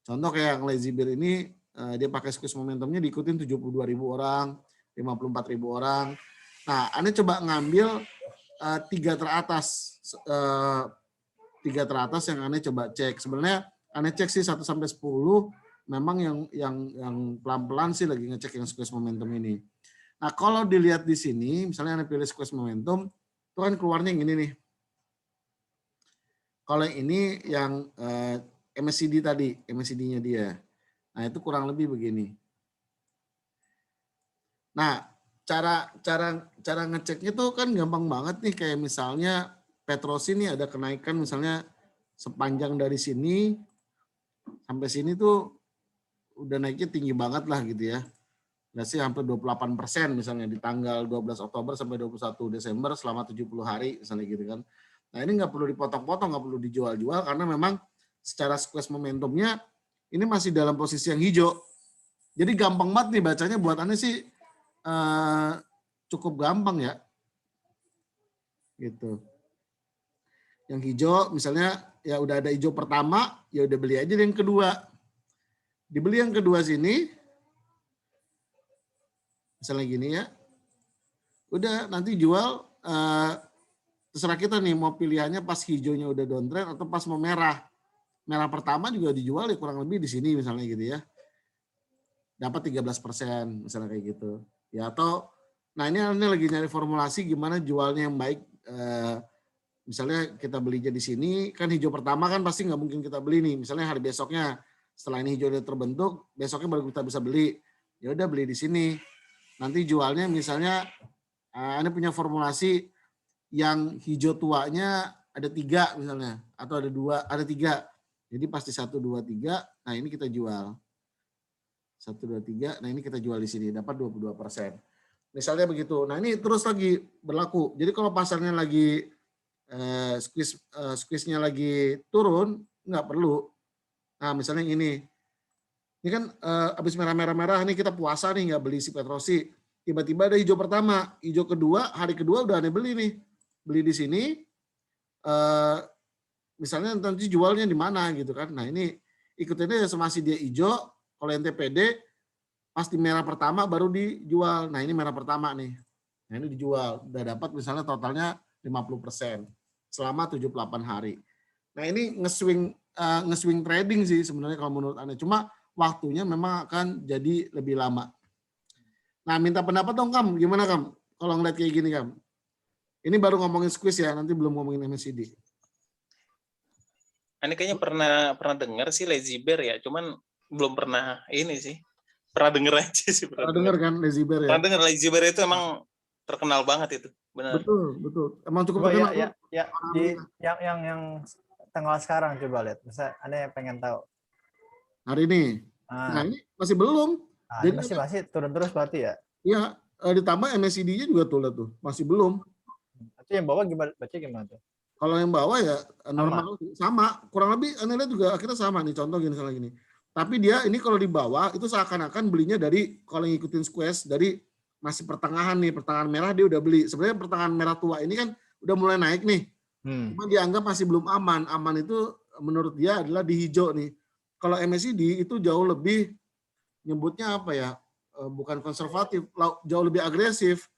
Contoh kayak yang Lazy Bear ini dia pakai squeeze momentumnya diikutin 72.000 orang, 54.000 orang. Nah, Anda coba ngambil tiga teratas yang Anda coba cek. Sebenarnya Anda cek sih 1 sampai 10, memang yang pelan-pelan sih lagi ngecek yang squeeze momentum ini. Nah, kalau dilihat di sini, misalnya Anda pilih squeeze momentum, itu kan keluarnya yang ini nih. Kalau yang ini yang MACD tadi, MACD-nya dia. Nah, itu kurang lebih begini. Nah, cara ngeceknya tuh kan gampang banget nih, kayak misalnya Petrosi nih ada kenaikan misalnya sepanjang dari sini sampai sini tuh udah naiknya tinggi banget lah gitu ya. Nggak sih, hampir 28% misalnya di tanggal 12 Oktober sampai 21 Desember selama 70 hari misalnya gitu kan. Nah ini nggak perlu dipotong-potong, nggak perlu dijual-jual karena memang secara squeeze momentumnya ini masih dalam posisi yang hijau. Jadi gampang banget nih bacanya, buat Anda sih cukup gampang ya. Gitu. Yang hijau misalnya ya udah ada hijau pertama, ya udah beli aja yang kedua. Dibeli yang kedua sini, misalnya gini ya, udah nanti jual, terserah kita nih mau pilihannya pas hijaunya udah downtrend atau pas mau merah. Merah pertama juga dijual ya kurang lebih di sini misalnya gitu ya. Dapat 13% misalnya kayak gitu. Ya atau, nah ini lagi nyari formulasi gimana jualnya yang baik. Misalnya kita belinya di sini, kan hijau pertama kan pasti nggak mungkin kita beli nih. Misalnya hari besoknya, setelah ini hijau udah terbentuk, besoknya baru kita bisa beli. Ya udah beli di sini. Nanti jualnya misalnya, Anda punya formulasi yang hijau tuanya ada 3 misalnya, atau ada 2, ada 3. Jadi pasti 1, 2, 3, nah ini kita jual. 1, 2, 3, nah ini kita jual di sini, dapat 22%. Misalnya begitu. Nah ini terus lagi berlaku. Jadi kalau pasarnya lagi squeeze-nya lagi turun, nggak perlu. Nah misalnya ini kan habis merah-merah nih kita puasa nih nggak beli si Petrosi, tiba-tiba ada hijau pertama, hijau kedua, hari kedua udah aneh beli nih, beli di sini, misalnya nanti jualnya di mana gitu kan. Nah ini ikutinnya semasi dia hijau, kalau NTPD pasti merah pertama baru dijual. Nah ini merah pertama nih, nah ini dijual, udah dapat misalnya totalnya 50% selama 78 hari. Nah ini nge-swing trading sih sebenarnya kalau menurut Anda. Cuma waktunya memang akan jadi lebih lama. Nah minta pendapat dong Kam, gimana Kam? Kalau ngeliat kayak gini Kam. Ini baru ngomongin squeeze ya, nanti belum ngomongin MACD. Ini kayaknya pernah dengar sih lazy bear ya, cuman belum pernah ini sih. Pernah denger aja sih. Pernah denger kan lazy bear ya? Pernah denger lazy bear itu emang terkenal banget itu. Benar. Betul. Emang cukup coba terkenal. yang tanggal sekarang coba lihat. Bisa Anda pengen tahu. Hari ini. Nah ini masih belum. Jadi masih turun terus berarti ya? Iya, ditambah MACD-nya juga tuh, masih belum. Itu yang bawah baca gimana tuh? Kalau yang bawah ya normal sama. Kurang lebih Anda lihat juga akhirnya sama nih, contoh gini misalnya gini. Tapi dia ini kalau di bawah itu seakan-akan belinya dari, kalau ngikutin squeeze dari masih pertengahan nih, pertengahan merah dia udah beli. Sebenarnya pertengahan merah tua ini kan udah mulai naik nih. Cuma dianggap masih belum aman. Aman itu menurut dia adalah di hijau nih. Kalau MACD itu jauh lebih, nyebutnya apa ya? Bukan konservatif, jauh lebih agresif.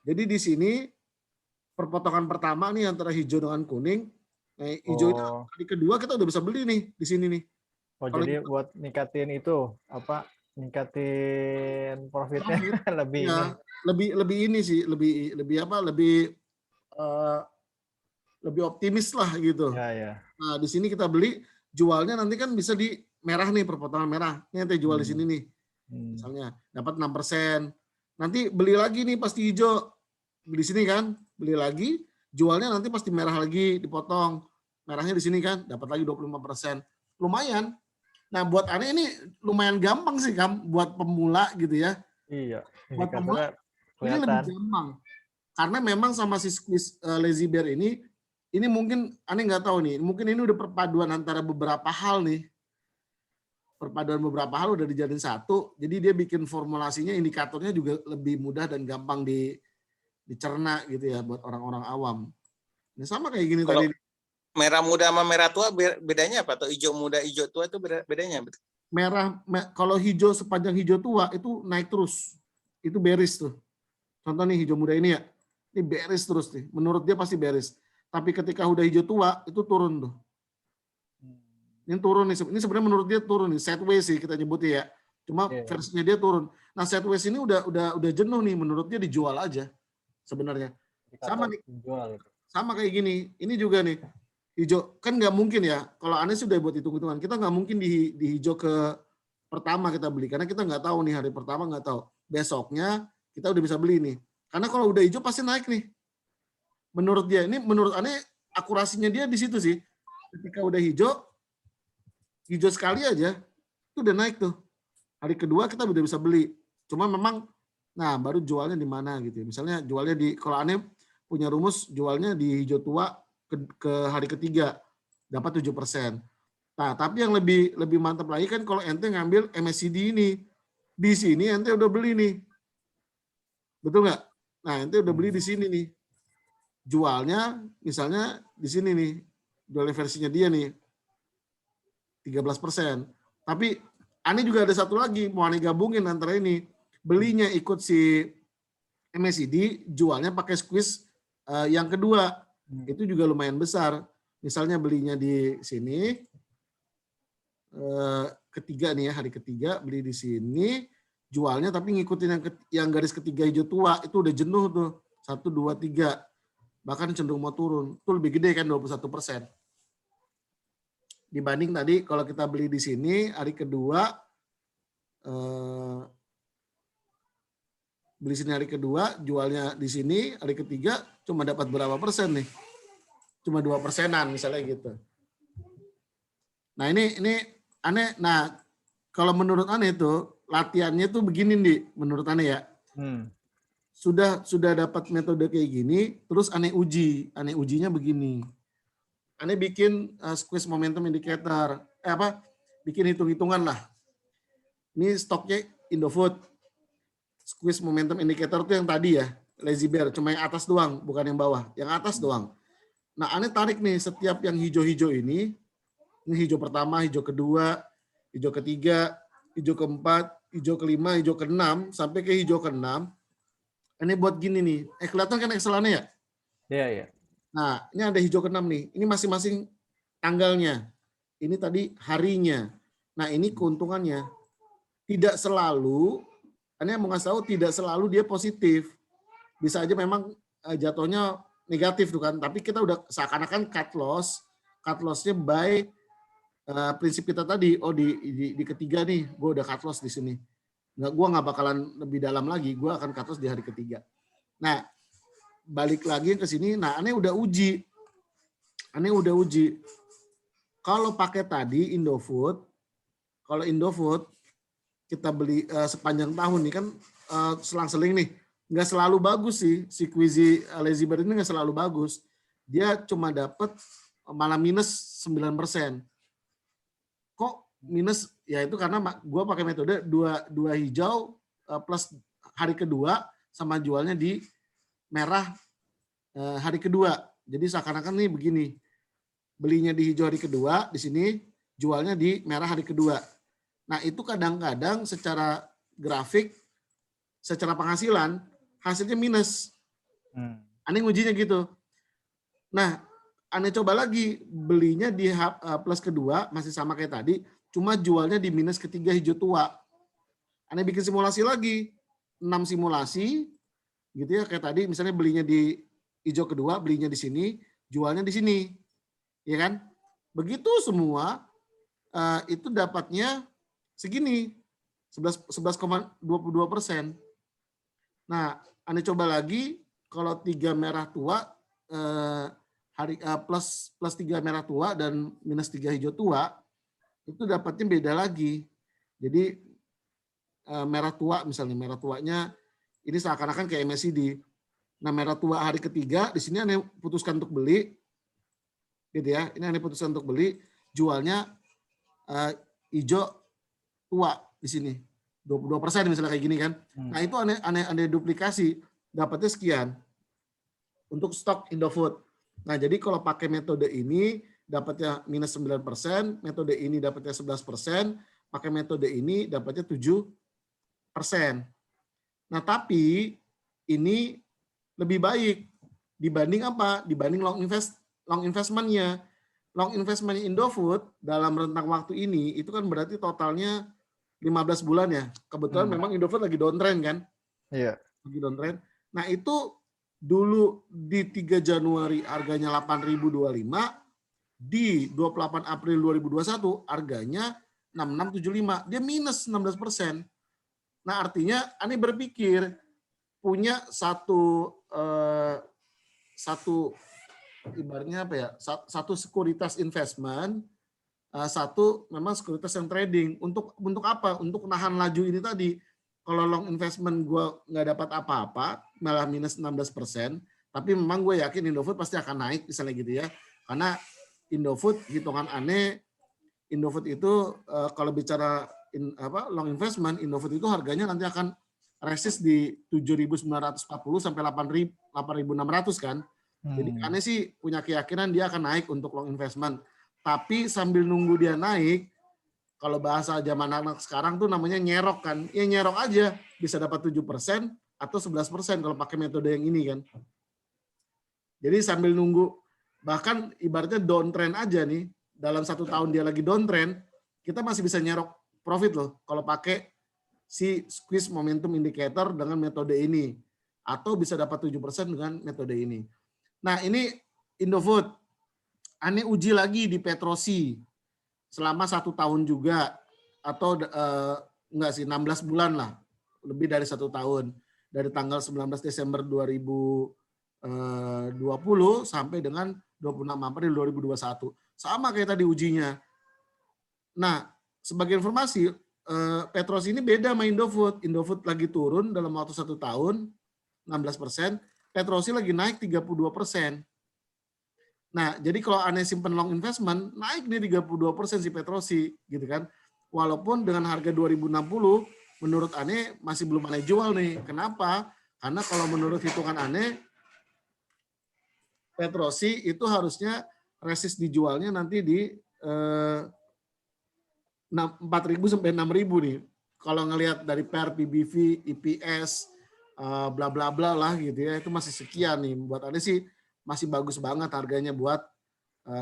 Jadi di sini perpotongan pertama nih antara hijau dengan kuning. Nah, hijaunya kali kedua kita udah bisa beli nih di sini nih. Oh, jadi buat ningkatin itu apa? Ningkatin profitnya lebih ya, lebih ini sih, lebih apa? Lebih optimis lah gitu. Ya. Nah, di sini kita beli, jualnya nanti kan bisa di merah nih, perpotongan merah. Ini nanti jual di sini nih. Misalnya dapat 6%. Nanti beli lagi nih pasti hijau. Beli sini kan, beli lagi, jualnya nanti pasti merah lagi, dipotong. Merahnya di sini kan, dapat lagi 25%. Lumayan. Nah, buat aneh ini lumayan gampang sih, Kam, buat pemula gitu ya. Iya. Buat pemula ini lebih gampang. Karena memang sama si squeeze lazy bear ini mungkin aneh nggak tahu nih, mungkin ini udah perpaduan antara beberapa hal nih. Perpaduan beberapa hal udah dijadiin satu, jadi dia bikin formulasinya, indikatornya juga lebih mudah dan gampang dicerna gitu ya buat orang-orang awam. Ini sama kayak gini kalau tadi. Merah muda sama merah tua bedanya apa? Atau hijau muda, hijau tua itu bedanya? Kalau hijau sepanjang hijau tua itu naik terus. Itu bearish tuh. Contoh nih hijau muda ini ya. Ini bearish terus nih. Menurut dia pasti bearish. Tapi ketika udah hijau tua itu turun tuh. Ini turun nih. Ini sebenarnya menurut dia turun nih. Sideways sih kita nyebutnya ya. Cuma versinya dia turun. Nah sideways ini udah jenuh nih. Menurut dia dijual aja sebenarnya. Sama nih. Sama kayak gini. Ini juga nih. Hijau kan nggak mungkin ya. Kalau Anda sudah buat hitung-hitungan, kita nggak mungkin di hijau ke pertama kita beli karena kita nggak tahu nih hari pertama, nggak tahu besoknya kita udah bisa beli nih. Karena kalau udah hijau pasti naik nih. Menurut dia, ini menurut aneh akurasinya dia di situ sih. Ketika udah hijau sekali aja, itu udah naik tuh. Hari kedua kita udah bisa beli. Cuma memang, nah baru jualnya di mana gitu. Misalnya jualnya di, kalau aneh punya rumus jualnya di hijau tua ke hari ketiga, dapat 7%. Nah, tapi yang lebih mantap lagi kan kalau ente ngambil MACD ini. Di sini ente udah beli nih. Betul nggak? Nah, ente udah beli di sini nih. Jualnya misalnya di sini nih. Jualnya versinya dia nih. 13%. Tapi aneh juga ada satu lagi. Mau aneh gabungin antara ini. Belinya ikut si MACD, jualnya pakai squeeze yang kedua. Itu juga lumayan besar. Misalnya belinya di sini. Ketiga nih ya, hari ketiga beli di sini, jualnya tapi ngikutin yang garis ketiga hijau tua, itu udah jenuh tuh. 1, 2, 3. Bahkan cenderung mau turun. Itu lebih gede kan 21%. Dibanding tadi kalau kita beli di sini hari kedua, beli sini hari kedua, jualnya di sini hari ketiga cuma dapat berapa persen nih? Cuma 2%-an misalnya gitu. Nah ini aneh. Nah kalau menurut aneh itu latihannya tuh begini nih, menurut aneh ya. Sudah dapat metode kayak gini, terus aneh ujinya begini. Aneh bikin squeeze momentum indicator, bikin hitung-hitungan lah. Ini stoknya Indofood. Squeeze momentum indicator tuh yang tadi ya, lazy bear, cuma yang atas doang, bukan yang bawah, yang atas doang. Nah aneh tarik nih setiap yang hijau-hijau ini hijau pertama, hijau kedua, hijau ketiga, hijau keempat, hijau kelima, hijau keenam, sampai ke hijau keenam. Ini buat gini nih. Kelihatan kan Excel-annya ya? Iya. Nah, ini ada hijau keenam nih. Ini masing-masing tanggalnya. Ini tadi harinya. Nah, ini keuntungannya. Tidak selalu, Anda mau ngasih tahu tidak selalu dia positif. Bisa aja memang jatuhnya negatif tuh kan. Tapi kita udah seakan-akan cut loss-nya by prinsip kita tadi, di ketiga nih, gue udah cut loss di sini. Gue nggak bakalan lebih dalam lagi, gue akan cut loss di hari ketiga. Nah, balik lagi ke sini, nah aneh udah uji. Kalau pakai tadi Indofood, kalau Indofood kita beli sepanjang tahun nih kan selang-seling nih, nggak selalu bagus sih si Quizy Lazy Bear ini nggak selalu bagus. Dia cuma dapat malah minus 9%. Kok minus? Ya itu karena gue pakai metode dua hijau plus hari kedua sama jualnya di merah hari kedua. Jadi seakan-akan nih begini, belinya di hijau hari kedua, di sini jualnya di merah hari kedua. Nah itu kadang-kadang secara grafik, secara penghasilan, hasilnya minus. Aneh ngujinya gitu. Nah, aneh coba lagi, belinya di plus kedua, masih sama kayak tadi, cuma jualnya di minus ketiga hijau tua. Aneh bikin simulasi lagi, 6 simulasi, gitu ya, kayak tadi misalnya belinya di hijau kedua, belinya di sini, jualnya di sini. Ya kan? Begitu semua, itu dapatnya segini, 11,22%. Nah, aneh coba lagi, kalau 3 merah tua, plus 3 merah tua dan minus 3 hijau tua, itu dapatnya beda lagi. Jadi merah tua misalnya, merah tuanya ini seakan-akan kayak MACD. Nah merah tua hari ketiga, di sini aneh putuskan untuk beli, gitu ya. Ini aneh putuskan untuk beli, jualnya hijau tua di sini, 22% misalnya kayak gini kan. Nah itu aneh duplikasi, dapatnya sekian untuk stok Indofood. Nah, jadi kalau pakai metode ini dapatnya minus 9%, metode ini dapatnya 11%, pakai metode ini dapatnya 7%. Nah, tapi ini lebih baik dibanding apa? Dibanding long investment-nya. Long investment Indofood dalam rentang waktu ini itu kan berarti totalnya 15 bulan ya. Kebetulan memang Indofood lagi downtrend kan? Iya. Lagi downtrend. Nah, itu dulu di 3 Januari harganya 8.025, di 28 April 2021 harganya 6.675, dia minus 16%. Nah artinya aneh berpikir punya satu ibaratnya apa ya? Satu sekuritas investment, satu memang sekuritas yang trading. Untuk apa? Untuk nahan laju ini tadi. Kalau long investment gue nggak dapat apa-apa, malah minus 16%, tapi memang gue yakin Indofood pasti akan naik misalnya gitu ya. Karena Indofood hitungan aneh, Indofood itu kalau bicara long investment, Indofood itu harganya nanti akan resist di 7.940 sampai 8.600 kan. Jadi aneh sih punya keyakinan dia akan naik untuk long investment. Tapi sambil nunggu dia naik, kalau bahasa zaman anak sekarang tuh namanya nyerok kan. Ya nyerok aja, bisa dapat 7% atau 11% kalau pakai metode yang ini kan. Jadi sambil nunggu, bahkan ibaratnya downtrend aja nih, dalam 1 tahun dia lagi downtrend, kita masih bisa nyerok profit loh kalau pakai si squeeze momentum indicator dengan metode ini. Atau bisa dapat 7% dengan metode ini. Nah ini Indofood. Aneh uji lagi di Petrosi selama 1 tahun juga, atau enggak sih 16 bulan lah, lebih dari 1 tahun, dari tanggal 19 Desember 2020 sampai dengan 26 April 2021, sama kayak tadi ujinya. Nah sebagai informasi, Petrosi ini beda sama Indofood. Indofood lagi turun dalam waktu 1 tahun 16%, Petrosi lagi naik 32%. Nah, jadi kalau aneh simpen long investment, naik nih 32% si Petrosi, gitu kan. Walaupun dengan harga 2060, menurut aneh masih belum aneh jual nih. Kenapa? Karena kalau menurut hitungan aneh, Petrosi itu harusnya resist dijualnya nanti di 4.000 sampai 6.000 nih. Kalau ngelihat dari PER, PBV, EPS, bla bla bla lah gitu ya, itu masih sekian nih. Buat aneh sih masih bagus banget harganya buat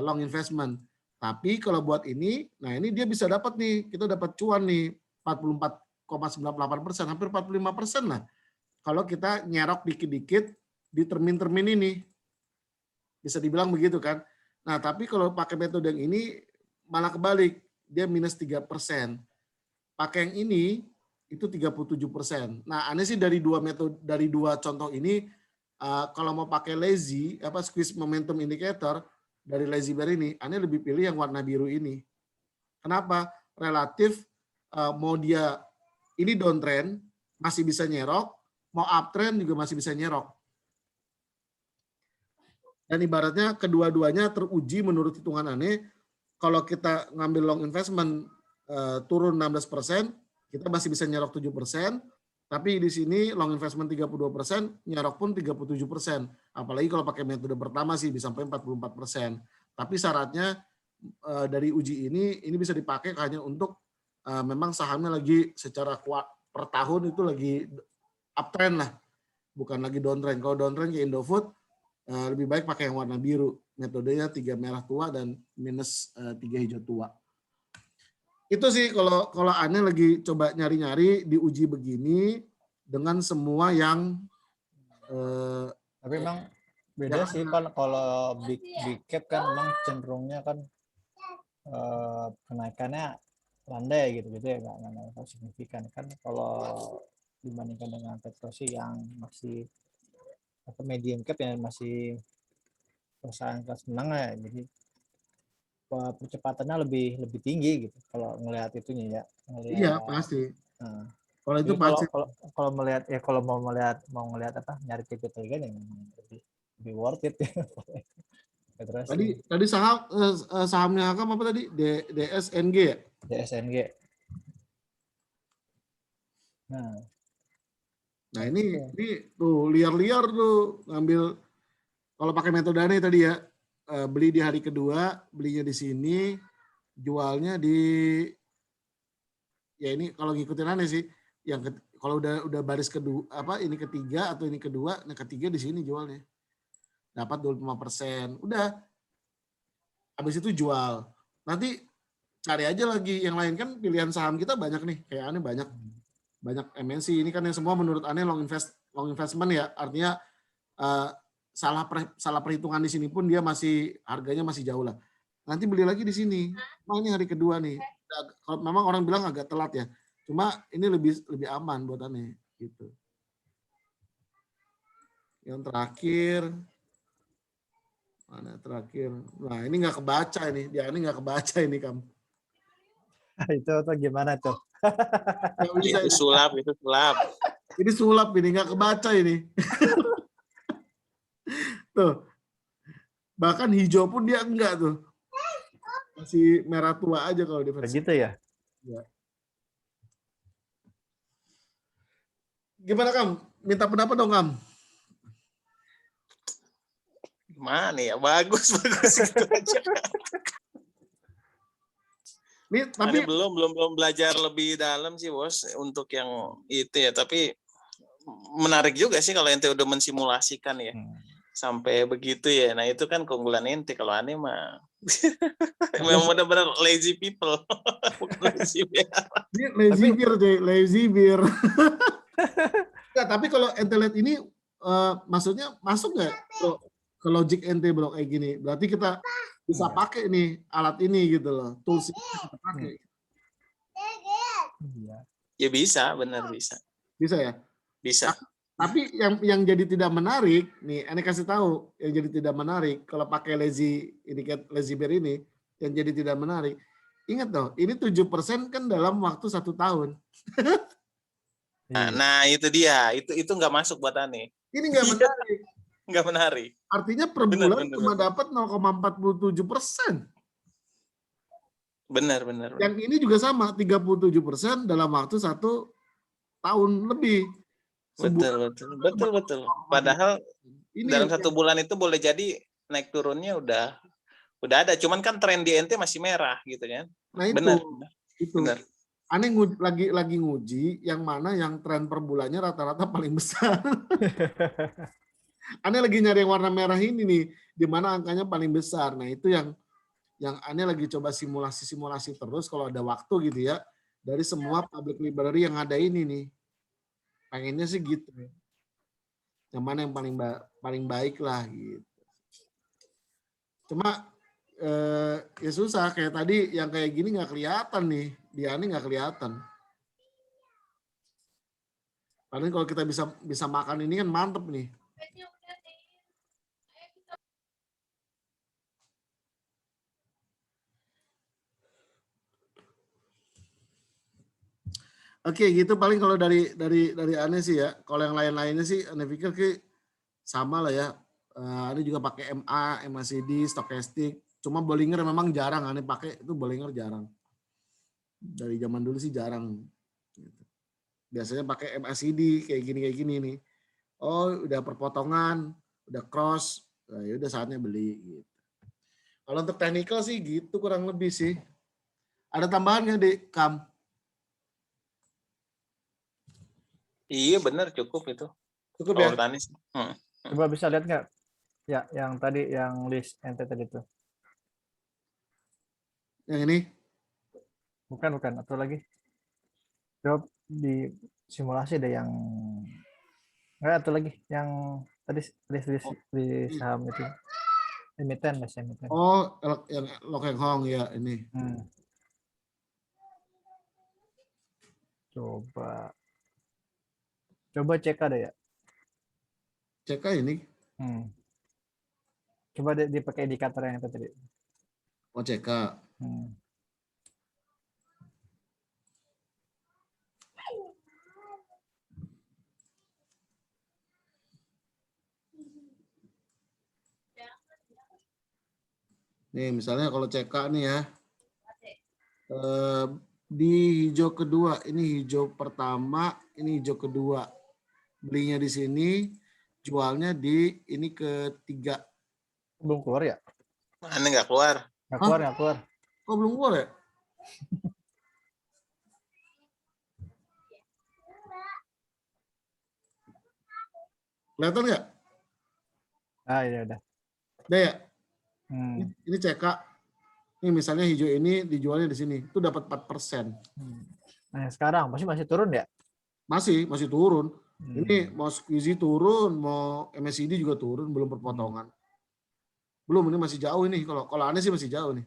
long investment. Tapi kalau buat ini, nah ini dia bisa dapat nih, kita dapat cuan nih 44,98%, hampir 45% lah. Kalau kita nyerok dikit-dikit di termin-termin ini, bisa dibilang begitu kan. Nah tapi kalau pakai metode yang ini malah kebalik, dia minus 3%. Pakai yang ini itu 37%. Nah aneh sih dari dua metode, dari dua contoh ini, kalau mau pakai lazy squeeze momentum indicator dari lazy bear ini, aneh lebih pilih yang warna biru ini. Kenapa? Relatif mau dia ini downtrend masih bisa nyerok, mau uptrend juga masih bisa nyerok. Dan ibaratnya kedua-duanya teruji menurut hitungan aneh. Kalau kita ngambil long investment turun 16%, kita masih bisa nyerok 7%. Tapi di sini long investment 32%, nyerok pun 37%. Apalagi kalau pakai metode pertama sih bisa sampai 44%. Tapi syaratnya dari uji ini bisa dipakai hanya untuk memang sahamnya lagi secara kuat per tahun itu lagi uptrend lah, bukan lagi downtrend. Kalau downtrend kayak Indofood lebih baik pakai yang warna biru. Metodenya 3 merah tua dan minus 3 hijau tua. Itu sih kalau aneh lagi coba nyari-nyari diuji begini dengan semua yang tapi memang beda sih kan. Kalau big cap kan memang cenderungnya kan kenaikannya landai gitu ya, nggak signifikan kan. Kalau dibandingkan dengan Petrosi yang masih medium cap yang masih perusahaan kelas menengah ya, jadi percepatannya lebih tinggi gitu kalau ngelihat itunya ya. Iya pasti. Kalau itu pasti. Kalau melihat ya, kalau mau ngelihat nyari capital gain yang lebih worth it. Tadi sahamnya Hakam apa tadi? DSNG ya? DSNG. Nah ini tuh liar-liar tuh ngambil. Kalau pakai metode aneh tadi ya, beli di hari kedua, belinya di sini, jualnya di, ya ini kalau ngikutin aneh sih, yang kalau udah baris kedua ini ketiga atau ini kedua, nah ketiga di sini jualnya dapat 25%, udah habis itu jual. Nanti cari aja lagi yang lain, kan pilihan saham kita banyak nih, kayak aneh banyak MNC ini kan yang semua menurut aneh long investment ya, artinya salah perhitungan di sini pun dia masih harganya masih jauh lah. Nanti beli lagi di sini. Ini hari kedua nih. Kalau memang orang bilang agak telat ya. Cuma ini lebih aman buat aneh gitu. Yang terakhir mana terakhir? Nah ini nggak kebaca ini, dia ini nggak kebaca ini kamu. Itu tuh gimana tuh? Nggak bisa. Itu sulap, itu sulap. Ini sulap ini nggak kebaca ini. Tuh. Bahkan hijau pun dia enggak tuh. Masih merah tua aja kalau di versi. Begitu ya? Ya. Gimana Kam? Minta pendapat dong Kam. Gimana ya? Bagus, bagus gitu aja. Nih, tapi Ini belum belajar lebih dalam sih, Bos, untuk yang itu ya. Tapi menarik juga sih kalau ente udah mensimulasikan ya. Sampai begitu ya. Nah, itu kan keunggulan ente. Kalau aneh mah memang benar-benar lazy people. Bukan lazy bear. ini lazy bear, lazy bear. Nggak, tapi kalau ente lihat ini maksudnya masuk nggak ke logic ente bro kayak gini? Berarti kita bisa pakai nih alat ini gitu loh, tools ini kita pakai. Ya bisa, benar bisa. Bisa ya? Bisa. Tapi yang jadi tidak menarik nih, ane kasih tahu yang jadi tidak menarik kalau pakai lazy bear ini yang jadi tidak menarik. Ingat dong, ini 7% kan dalam waktu 1 tahun. Nah, itu dia. Itu nggak masuk buat aneh. Ini nggak menarik. Nggak menarik. Artinya per bulan cuma dapat 0,47%. Benar. Yang ini juga sama, 37% dalam waktu 1 tahun lebih. Betul. Padahal ini dalam 1 bulan itu boleh jadi naik turunnya udah ada. Cuman kan tren di NT masih merah gitu kan. Nah itu. Benar. Aneh lagi nguji yang mana yang tren per bulannya rata-rata paling besar. Aneh lagi nyari yang warna merah ini nih, di mana angkanya paling besar. Nah itu yang Aneh lagi coba simulasi terus kalau ada waktu gitu ya, dari semua public library yang ada ini nih. Pengennya sih gitu. Yang mana yang paling baik lah gitu. Cuma ya susah, kayak tadi yang kayak gini nggak kelihatan nih. Dia ini nggak kelihatan. Padahal kalau kita bisa makan ini kan mantep nih. Oke, gitu paling kalau dari aneh sih ya. Kalau yang lain-lainnya sih aneh pikir sama lah ya. Aneh juga pakai MA, MACD, Stochastic. Cuma Bollinger memang jarang aneh pakai, itu Bollinger jarang. Dari zaman dulu sih jarang. Biasanya pakai MACD kayak gini nih. Oh, udah perpotongan, udah cross, ya udah saatnya beli gitu. Kalau untuk technical sih gitu kurang lebih sih. Ada tambahan nggak di Kam? Iya benar, cukup itu. Cukup ya? Coba bisa lihat nggak? Ya, yang tadi yang list ente tadi itu. Yang ini? Bukan, atau lagi. Coba di simulasi ada yang enggak, atau lagi yang tadi di saham itu. Emiten. Oh, yang Lok Heng Hong ya ini. Coba cek ada ya. CK ini. Coba dipakai indikator yang tadi. Oh, CK. Nih, misalnya kalau CK nih ya. Di hijau kedua, ini hijau pertama, ini hijau kedua. Belinya di sini, jualnya di ini ketiga. Belum keluar ya? Aneh nggak keluar. Nggak keluar. Oh, belum keluar ya? Kelihatan nggak? Iya udah. Udah ya? Ini CK. Ini misalnya hijau ini dijualnya di sini. Itu dapat 4%. Nah, sekarang masih turun ya? Masih turun. Ini mau squeezy turun, mau MACD juga turun, belum perpotongan. Belum, ini masih jauh ini. Kalau aneh sih masih jauh nih.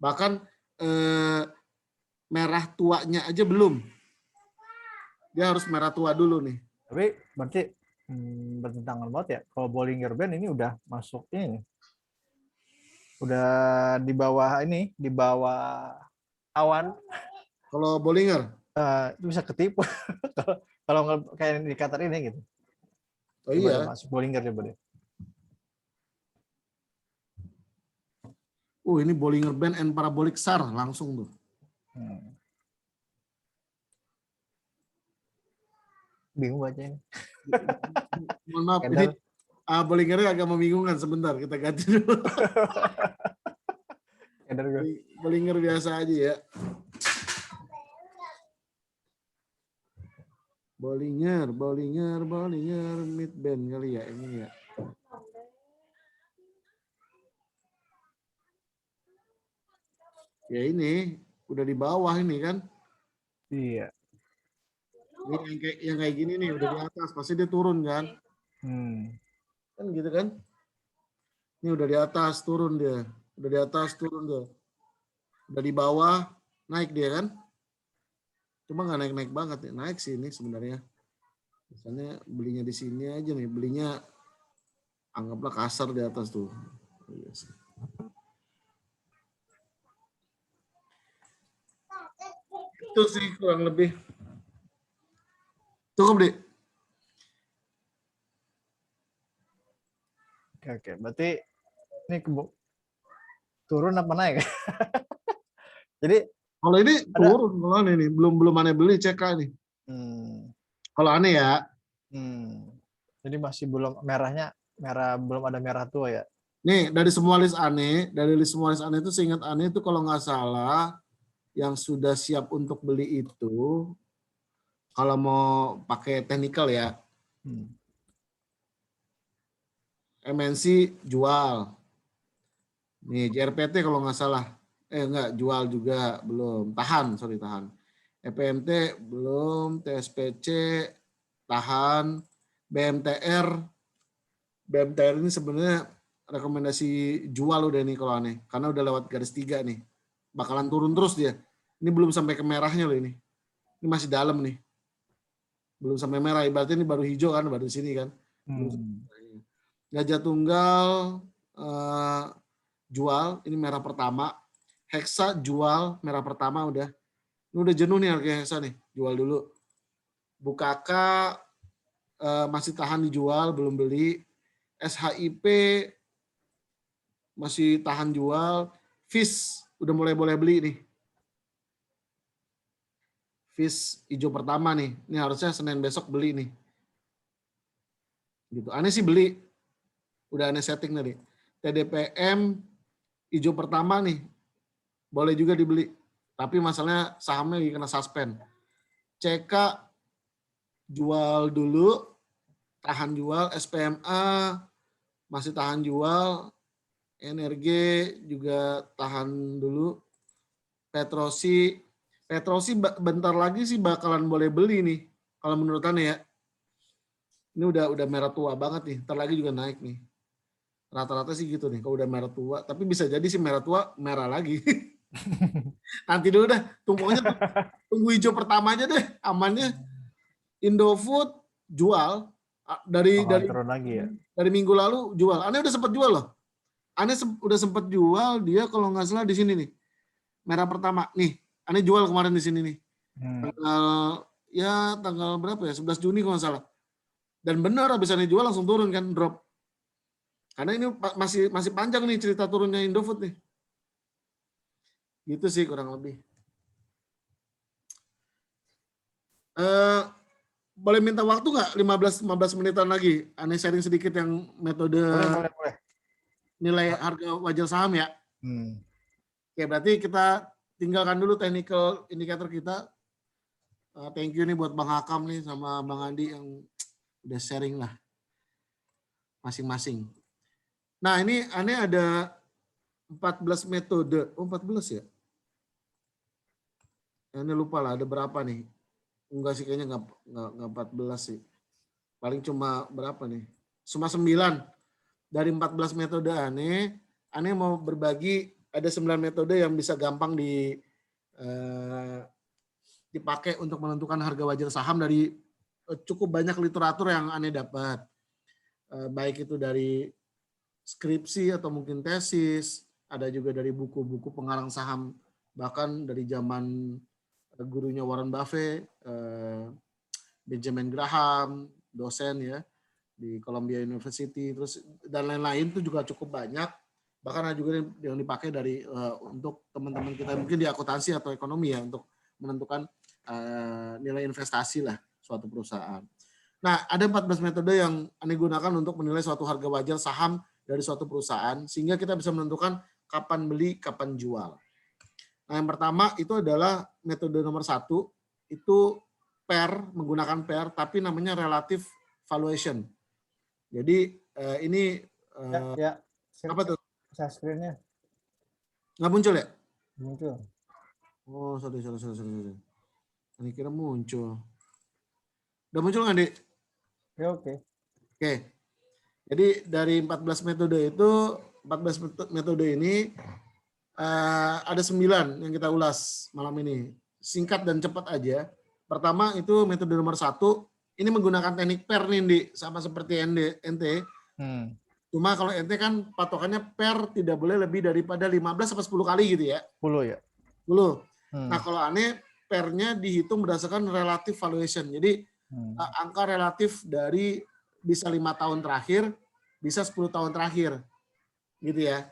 Bahkan merah tuanya aja belum. Dia harus merah tua dulu nih. Tapi berarti bertentangan banget ya. Kalau Bollinger Band ini udah masuk ini. Udah di bawah ini, di bawah awan. Kalau Bollinger? Itu bisa ketipu. Kalau kayak di Qatar ini gitu. Oh iya. Masuk Bollinger coba deh. Ini Bollinger Band and Parabolic SAR langsung tuh. Bingung bacanya. Mohon maaf, ini Bollingernya agak membingungkan. Sebentar, kita ganti dulu. Bollinger biasa aja ya. Bollinger mid band kali ya ini ya. Ya ini udah di bawah ini kan. Iya. Ini yang kayak gini nih udah di atas, pasti dia turun kan. Kan gitu kan. Ini udah di atas turun dia. Udah di atas turun dia. Udah di bawah naik dia kan. Cuma nggak naik-naik banget ya. Naik sih ini sebenarnya. Misalnya belinya di sini aja nih. Belinya anggaplah kasar di atas tuh. Itu sih kurang lebih. Cukup, Dik. Oke. Berarti ini turun apa naik? Jadi kalau ini turun, kalau aneh nih belum aneh beli CK nih. Kalau aneh ya. Jadi masih belum belum ada merah tua ya. Nih dari semua list aneh itu seingat aneh itu kalau nggak salah yang sudah siap untuk beli itu kalau mau pakai technical ya. MNC jual. Nih JRPT kalau nggak salah. Enggak, jual juga belum. Tahan. EPMT belum, TSPC tahan, BMTR ini sebenarnya rekomendasi jual udah nih kalau aneh. Karena udah lewat garis 3 nih. Bakalan turun terus dia. Ini belum sampai ke merahnya loh ini. Ini masih dalam nih. Belum sampai merah. Ibaratnya ini baru hijau kan, baru di sini kan. Gajah Tunggal jual, ini merah pertama. Hexa jual, merah pertama udah. Ini udah jenuh nih harga Hexa nih, jual dulu. Bukaka masih tahan dijual, belum beli. SHIP masih tahan jual. Fish udah mulai boleh beli nih. Fish hijau pertama nih. Ini harusnya Senin besok beli nih. Gitu. Aneh sih beli. Udah aneh setting tadi. TDPM hijau pertama nih. Boleh juga dibeli. Tapi masalahnya sahamnya lagi kena suspend. CK jual dulu. Tahan jual. SPMA masih tahan jual. NRG juga tahan dulu. Petrosi bentar lagi sih bakalan boleh beli nih. Kalau menurut Anda ya. Ini udah merah tua banget nih. Ntar lagi juga naik nih. Rata-rata sih gitu nih. Kalau udah merah tua. Tapi bisa jadi sih merah tua, merah lagi. Nanti dulu dah. Tunggu hijau pertama aja deh. Amannya. Indofood jual. Dari lagi ya? Dari minggu lalu jual. Aneh udah sempat jual loh. Aneh udah sempat jual. Dia kalau nggak salah di sini nih. Merah pertama. Nih. Aneh jual kemarin di sini nih. Tanggal berapa ya? 11 Juni kalau nggak salah. Dan benar habis Aneh jual langsung turun kan. Drop. Karena ini masih panjang nih cerita turunnya Indofood nih. Gitu sih kurang lebih. Boleh minta waktu nggak 15 menitan lagi? Aneh sharing sedikit yang metode Boleh. Nilai harga wajar saham ya. Oke, berarti kita tinggalkan dulu technical indikator kita. Thank you nih buat Bang Hakam nih sama Bang Andi yang udah sharing lah masing-masing. Nah, ini Aneh ada 14 metode. 14 ya? Aneh lupa lah ada berapa nih. Enggak sih kayaknya enggak 14 sih. Paling cuma berapa nih? Cuma 9. Dari 14 metode Aneh mau berbagi ada 9 metode yang bisa gampang dipakai untuk menentukan harga wajar saham dari cukup banyak literatur yang Ane dapat. Baik itu dari skripsi atau mungkin tesis, ada juga dari buku-buku pengarang saham, bahkan dari zaman gurunya Warren Buffett, Benjamin Graham, dosen ya di Columbia University, terus dan lain-lain itu juga cukup banyak. Bahkan ada juga yang dipakai dari untuk teman-teman kita mungkin di akuntansi atau ekonomi ya untuk menentukan nilai investasi lah suatu perusahaan. Nah, ada 14 metode yang Ane gunakan untuk menilai suatu harga wajar saham dari suatu perusahaan sehingga kita bisa menentukan kapan beli, kapan jual. Nah, yang pertama itu adalah metode nomor 1, itu menggunakan pair, tapi namanya relative valuation. Jadi ini apa tuh? Share screen-nya. Nggak muncul ya? Muncul. Oh, sorry. Ini kira muncul. Udah muncul nggak, Dik? Ya, oke. Oke. Jadi dari 14 metode itu, 14 metode ini ada 9 yang kita ulas malam ini. Singkat dan cepat aja. Pertama itu metode nomor 1, ini menggunakan teknik pair nih, Dik, sama seperti ente. Cuma kalau ente kan patokannya pair tidak boleh lebih daripada 15 sampai 10 kali gitu ya. 10 ya? 10. Nah, kalau Ane pairnya dihitung berdasarkan relative valuation. Jadi angka relatif dari bisa 5 tahun terakhir, bisa 10 tahun terakhir. Gitu ya.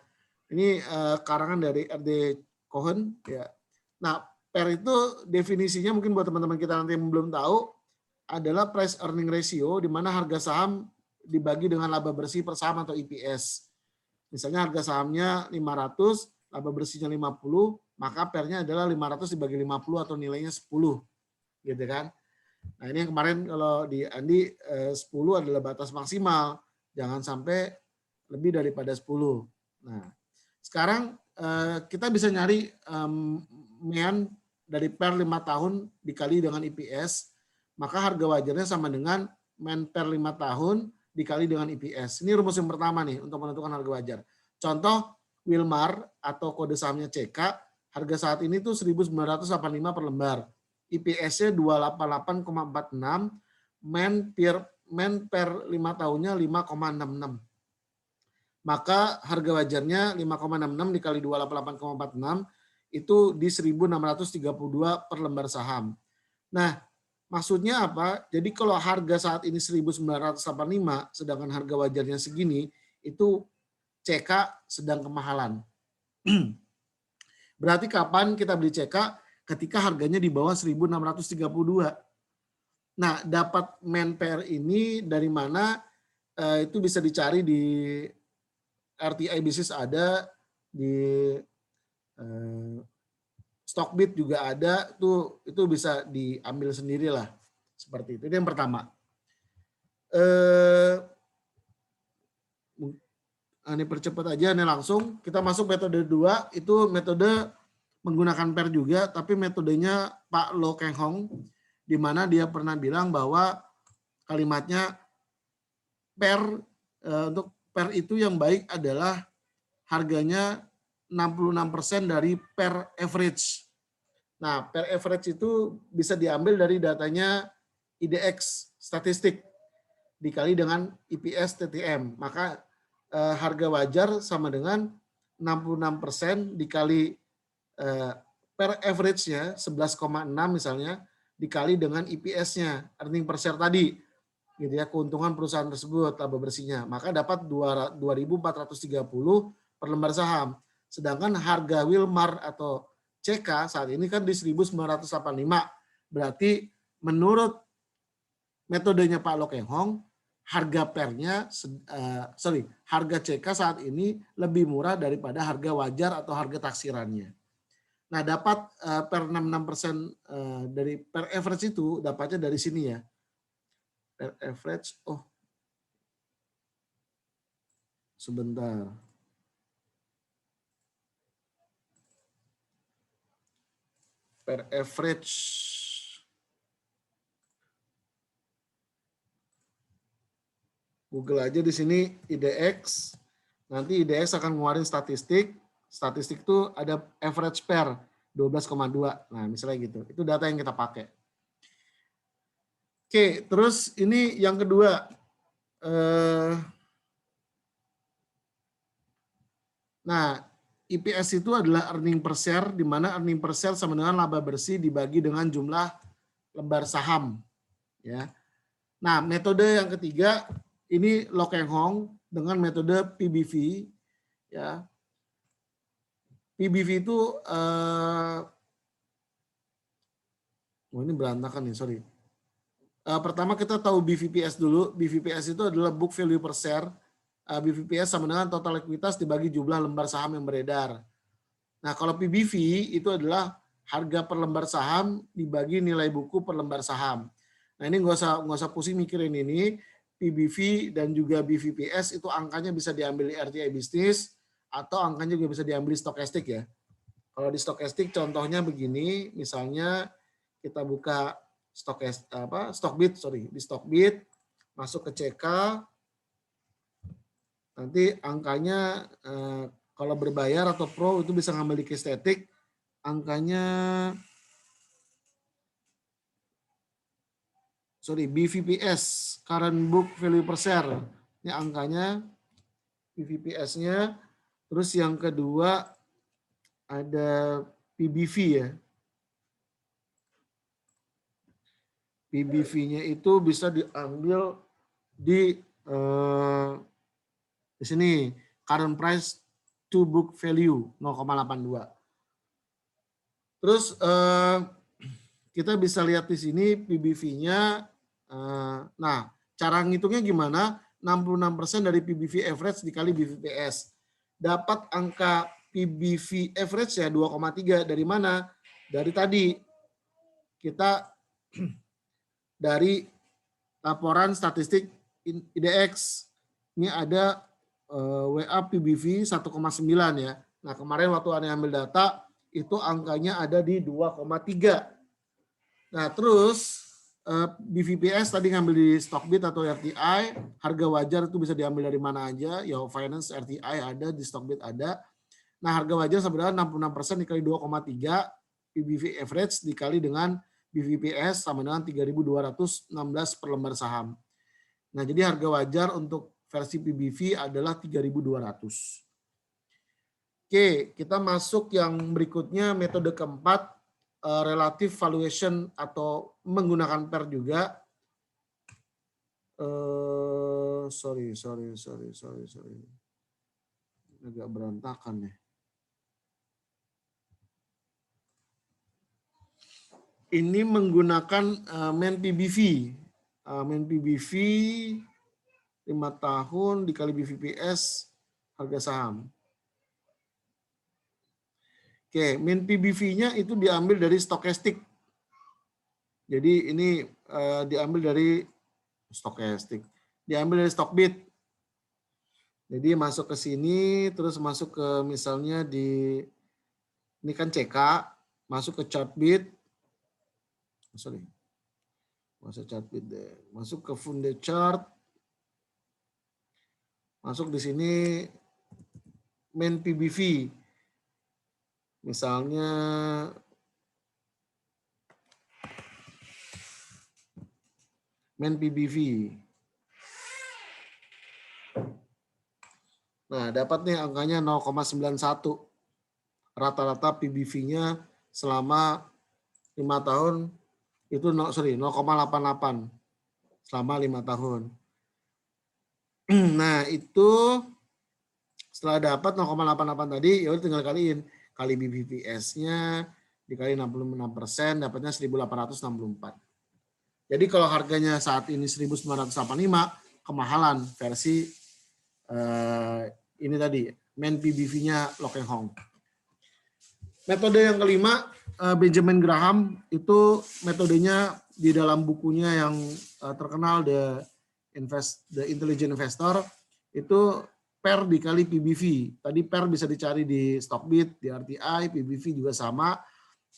Ini karangan dari R.D. Cohen ya. Nah, pair itu definisinya mungkin buat teman-teman kita nanti yang belum tahu adalah price earning ratio di mana harga saham dibagi dengan laba bersih per saham atau EPS. Misalnya harga sahamnya 500, laba bersihnya 50, maka pairnya adalah 500 dibagi 50 atau nilainya 10. Gitu kan. Nah, ini yang kemarin kalau di Andi 10 adalah batas maksimal. Jangan sampai lebih daripada 10. Nah, sekarang kita bisa nyari mean dari pair 5 tahun dikali dengan EPS, maka harga wajarnya sama dengan mean pair 5 tahun dikali dengan EPS. Ini rumus yang pertama nih untuk menentukan harga wajar. Contoh Wilmar atau kode sahamnya CK, harga saat ini tuh 1985 per lembar. EPS-nya 288,46, men per 5 tahunnya 5,66. Maka harga wajarnya 5,66 dikali 288,46 itu di 1.632 per lembar saham. Nah, maksudnya apa? Jadi kalau harga saat ini 1.985, sedangkan harga wajarnya segini, itu CK sedang kemahalan. Berarti kapan kita beli CK? Ketika harganya di bawah 1.632. Nah, dapat mean pair ini dari mana? Itu bisa dicari di RTI Business ada, di Stockbit juga ada, itu bisa diambil sendirilah seperti itu. Itu yang pertama. Ini percepat aja, ini langsung kita masuk metode 2, itu metode menggunakan pair juga, tapi metodenya Pak Lo Keng Hong, di mana dia pernah bilang bahwa kalimatnya pair, untuk pair itu yang baik adalah harganya 66% dari pair average. Nah, pair average itu bisa diambil dari datanya IDX statistik dikali dengan EPS TTM. Maka harga wajar sama dengan 66% dikali per average-nya 11,6 misalnya dikali dengan EPS-nya, earning per share tadi, gitu ya, keuntungan perusahaan tersebut, laba bersihnya, maka dapat 2.430 per lembar saham. Sedangkan harga Wilmar atau CK saat ini kan di 1.985. Berarti menurut metodenya Pak Lo Keng Hong, harga pairnya, harga CK saat ini lebih murah daripada harga wajar atau harga taksirannya. Nah, dapat per 66% dari per average itu dapatnya dari sini ya. Per average, sebentar. Per average. Google aja di sini IDX. Nanti IDX akan ngeluarin statistik. Statistik itu ada average pair 12,2. Nah, misalnya gitu. Itu data yang kita pakai. Oke, terus ini yang kedua. Nah, EPS itu adalah earning per share, di mana earning per share sama dengan laba bersih dibagi dengan jumlah lembar saham. Ya. Nah, metode yang ketiga ini Lo Keng Hong dengan metode PBV. Ya. PBV itu, ini berantakan nih, sorry. Pertama kita tahu BVPS dulu. BVPS itu adalah book value per share. BVPS sama dengan total ekuitas dibagi jumlah lembar saham yang beredar. Nah, kalau PBV itu adalah harga per lembar saham dibagi nilai buku per lembar saham. Nah, ini nggak usah pusing mikirin ini. PBV dan juga BVPS itu angkanya bisa diambil di RTI bisnis atau angkanya juga bisa diambil di stokastik ya. Kalau di stokastik contohnya begini, misalnya kita buka Stockbit, di Stockbit masuk ke CK, nanti angkanya kalau berbayar atau pro itu bisa ngambil di Kistetik, angkanya BVPS, current book value per share, ini angkanya BVPS-nya. Terus yang kedua ada PBV ya. PBV-nya itu bisa diambil di sini, current price to book value 0,82. Terus kita bisa lihat di sini PBV-nya. Nah, cara ngitungnya gimana? 66% dari PBV average dikali BVPS. Dapat angka PBV average ya 2,3 dari mana? Dari tadi kita dari laporan statistik IDX. Ini ada WA PBV 1,9 ya. Nah, kemarin waktu Anda ambil data itu angkanya ada di 2,3. Nah, terus BVPS tadi ngambil di Stockbit atau RTI, harga wajar itu bisa diambil dari mana aja, Yahoo Finance, RTI ada, di Stockbit ada. Nah, harga wajar sebenarnya 66% dikali 2,3, PBV average dikali dengan BVPS sama dengan 3.216 per lembar saham. Nah, jadi harga wajar untuk versi PBV adalah 3.200. Oke, kita masuk yang berikutnya, metode keempat, relative valuation atau menggunakan PER juga. Sorry. Agak berantakan ya. Ini menggunakan main PBV. Main PBV 5 tahun dikali BVPS harga saham. Oke, main PBV-nya itu diambil dari stokastik. Jadi ini diambil dari stokastik. Diambil dari Stockbit. Jadi masuk ke sini, terus masuk ke misalnya di, ini kan CK, masuk ke Chartbit. Sorry. Masuk Chartbit deh. Masuk ke Funde Chart. Masuk di sini main PBV. Misalnya main PBV. Nah, dapat nih angkanya 0,91. Rata-rata PBV-nya selama 5 tahun itu 0,88 selama 5 tahun. Nah, itu setelah dapat 0,88 tadi, ya udah tinggal kaliin. Kali BVPS-nya dikali 66%, dapatnya 1.864. Jadi kalau harganya saat ini 1.985, kemahalan versi ini tadi, main PBV-nya Lo Keng Hong. Metode yang kelima, Benjamin Graham, itu metodenya di dalam bukunya yang terkenal The Intelligent Investor, itu PER dikali PBV. Tadi PER bisa dicari di Stockbit, di RTI, PBV juga sama.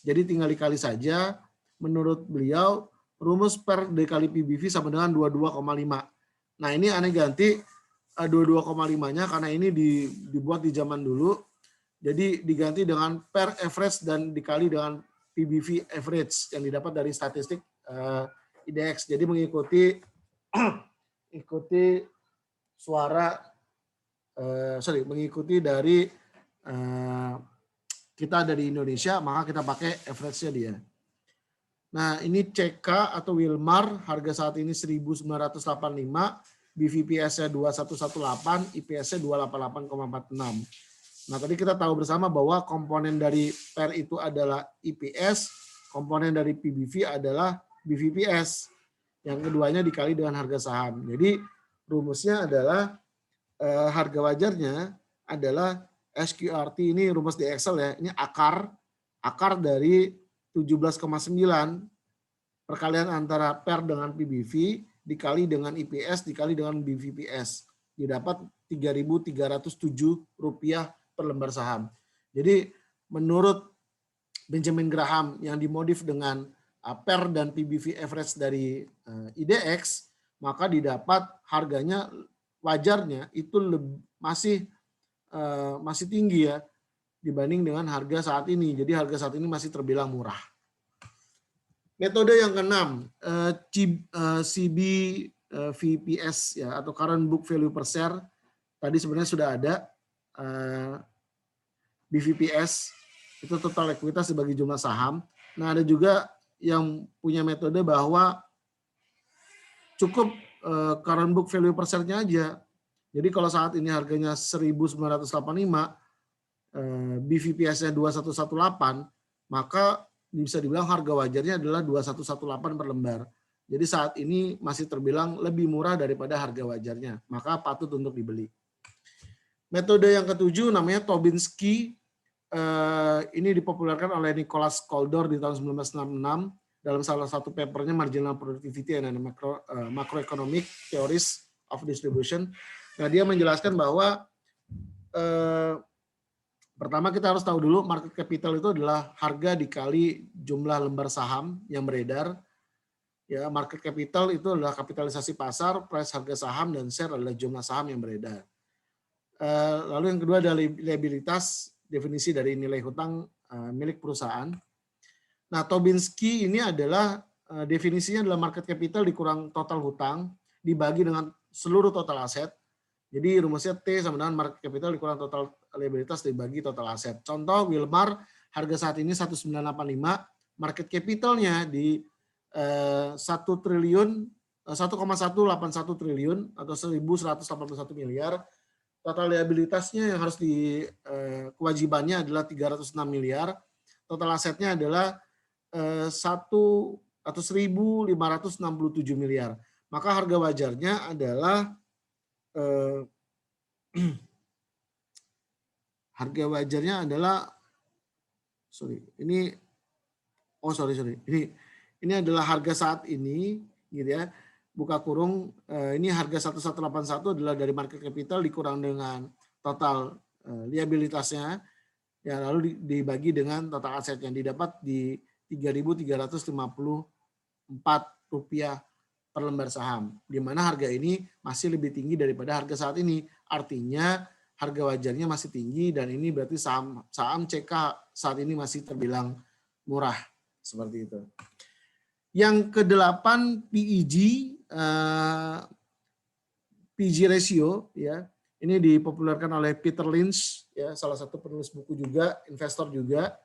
Jadi tinggal dikali saja. Menurut beliau, rumus PER dikali PBV sama dengan 22,5. Nah, ini aneh ganti 22,5-nya karena ini dibuat di zaman dulu. Jadi diganti dengan PER average dan dikali dengan PBV average yang didapat dari statistik IDX. Jadi mengikuti mengikuti dari kita dari Indonesia, maka kita pakai average-nya dia. Nah, ini CK atau Wilmar, harga saat ini 1.985, BVPS-nya 2118, IPS-nya 288,46. Nah, tadi kita tahu bersama bahwa komponen dari PER itu adalah IPS, komponen dari PBV adalah BVPS. Yang keduanya dikali dengan harga saham. Jadi, rumusnya adalah harga wajarnya adalah SQRT, ini rumus di Excel ya, ini akar dari 17,9 perkalian antara PER dengan PBV dikali dengan IPS dikali dengan BVPS, didapat Rp3.307 per lembar saham. Jadi menurut Benjamin Graham yang dimodif dengan PER dan PBV average dari IDX, maka didapat harganya wajarnya itu masih tinggi ya dibanding dengan harga saat ini. Jadi harga saat ini masih terbilang murah. Metode yang keenam, CBVPS ya, atau current book value per share. Tadi sebenarnya sudah ada. BVPS itu total ekuitas dibagi jumlah saham. Nah, ada juga yang punya metode bahwa cukup current book value per share-nya aja. Jadi kalau saat ini harganya 1.985, BVPS-nya 2118, maka bisa dibilang harga wajarnya adalah 2118 per lembar. Jadi saat ini masih terbilang lebih murah daripada harga wajarnya, maka patut untuk dibeli. Metode yang ketujuh namanya Tobinsky. Ini dipopulerkan oleh Nicholas Koldor di tahun 1966 dalam salah satu papernya Marginal Productivity and Macroeconomic Theories of Distribution. Nah, dia menjelaskan bahwa pertama kita harus tahu dulu market capital itu adalah harga dikali jumlah lembar saham yang beredar. Ya, market capital itu adalah kapitalisasi pasar, price harga saham, dan share adalah jumlah saham yang beredar. Lalu yang kedua adalah liabilitas, definisi dari nilai hutang milik perusahaan. Nah, Tobinsky ini adalah definisinya adalah market capital dikurang total hutang dibagi dengan seluruh total aset. Jadi rumusnya T sama dengan market capital dikurang total liabilitas dibagi total aset. Contoh Wilmar harga saat ini 1985, market capitalnya di 1,181 triliun atau 1.181 miliar. Total liabilitasnya yang harus kewajibannya adalah 306 miliar. Total asetnya adalah 1.567 miliar. Maka harga wajarnya adalah ini adalah harga saat ini gitu ya, buka kurung, ini harga 1181 adalah dari market capital dikurang dengan total liabilitasnya ya, lalu dibagi dengan total aset yang didapat di Rp3.354 per lembar saham, di mana harga ini masih lebih tinggi daripada harga saat ini. Artinya harga wajarnya masih tinggi dan ini berarti saham CK saat ini masih terbilang murah, seperti itu. Yang kedelapan PEG ratio ya. Ini dipopulerkan oleh Peter Lynch ya, salah satu penulis buku juga, investor juga.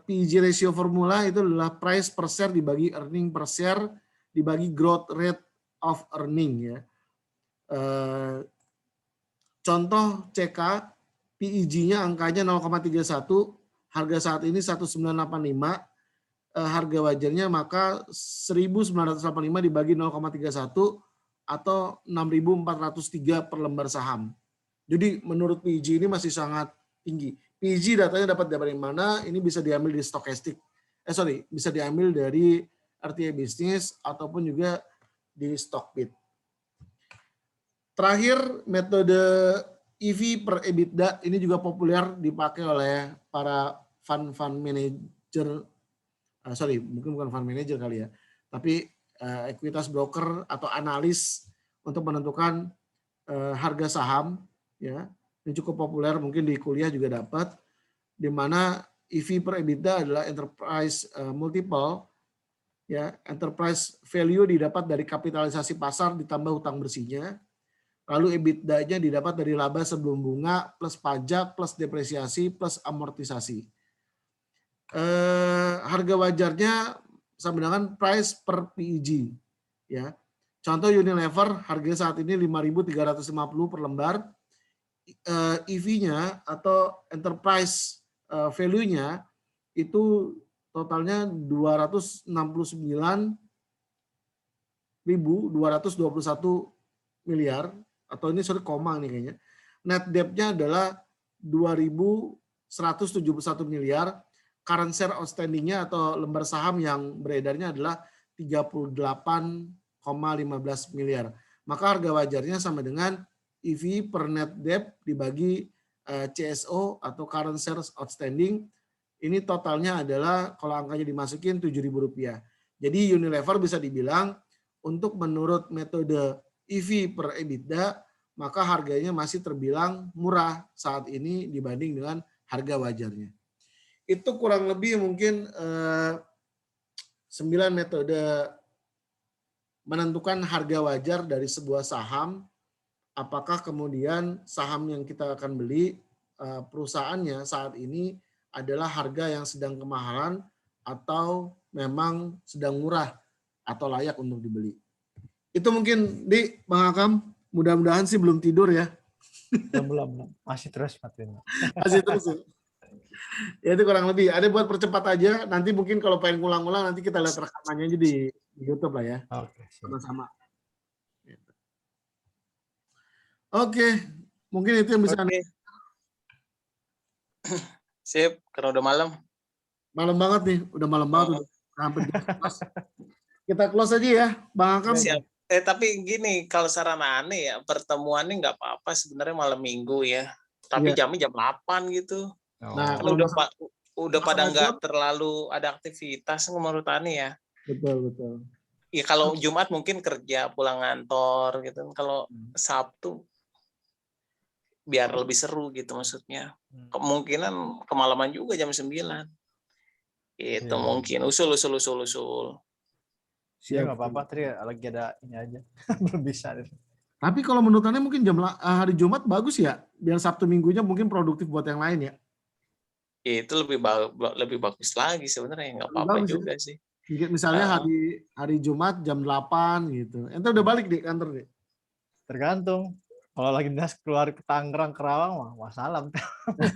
PEG ratio formula itu adalah price per share dibagi earning per share dibagi growth rate of earning ya. Contoh CK, PEG-nya angkanya 0,31, harga saat ini 1985, harga wajarnya maka 1985 dibagi 0,31 atau 6.403 per lembar saham. Jadi menurut PEG ini masih sangat tinggi. PEG datanya dapat dari mana? Ini bisa diambil di Stochastic. Bisa diambil dari RTA Business ataupun juga di Stockbit. Terakhir, metode EV per EBITDA ini juga populer dipakai oleh para fund manager. Mungkin bukan fund manager kali ya, tapi ekuitas broker atau analis untuk menentukan harga saham ya. Ini cukup populer, mungkin di kuliah juga dapat, di mana EV per EBITDA adalah enterprise multiple Ya, enterprise value didapat dari kapitalisasi pasar ditambah hutang bersihnya. Lalu EBITDA-nya didapat dari laba sebelum bunga plus pajak plus depresiasi plus amortisasi. Harga wajarnya sama dengan price per PEG. Ya, contoh Unilever harganya saat ini 5.350 per lembar. EV-nya atau enterprise value-nya itu totalnya 269.221 miliar, atau ini koma nih kayaknya. Net debt-nya adalah 2.171 miliar. Current share outstanding-nya atau lembar saham yang beredarnya adalah 38,15 miliar. Maka harga wajarnya sama dengan EV per net debt dibagi CSO atau current shares outstanding. Ini totalnya adalah kalau angkanya dimasukin Rp7.000. Jadi Unilever bisa dibilang untuk menurut metode EV per EBITDA, maka harganya masih terbilang murah saat ini dibanding dengan harga wajarnya. Itu kurang lebih mungkin 9 metode menentukan harga wajar dari sebuah saham. Apakah kemudian saham yang kita akan beli perusahaannya saat ini adalah harga yang sedang kemahalan atau memang sedang murah atau layak untuk dibeli. Itu mungkin di Bang Akam, mudah-mudahan sih belum tidur ya. Belum. Masih terus Martin. Masih terus ya. Ya itu kurang lebih. Ada buat percepat aja. Nanti mungkin kalau pengen ngulang-ngulang nanti kita lihat rekamannya aja di YouTube lah ya. Oke. Sama-sama. Oke, mungkin itu yang bisa. Oke. Sip, karena udah malam. Malam banget nih, udah malam banget. Udah hampir kita close aja ya, Bang Akam. Siap. Tapi gini, kalau saran aneh ya, pertemuannya nggak apa-apa sebenarnya malam minggu ya. Tapi jamnya jam 8 gitu. Nah, kan udah pada nggak terlalu ada aktivitas menurut Ani ya. Betul. Ya kalau Jumat mungkin kerja pulang kantor gitu. Kalau Sabtu biar lebih seru gitu maksudnya. Kemungkinan kemalaman juga jam 9. Itu mungkin usul. Ya nggak apa-apa, Tri, lagi ada ini aja. Belum bisa. Tapi kalau menurut Anda mungkin hari Jumat bagus ya, biar Sabtu Minggunya mungkin produktif buat yang lain ya. Itu lebih bagus lagi sebenarnya, nggak apa-apa juga sih. Misalnya hari Jumat jam 8 gitu. Ente udah balik di kantor deh. Tergantung. Kalau lagi dinas keluar ke Tangerang, Kerawang, wah salam.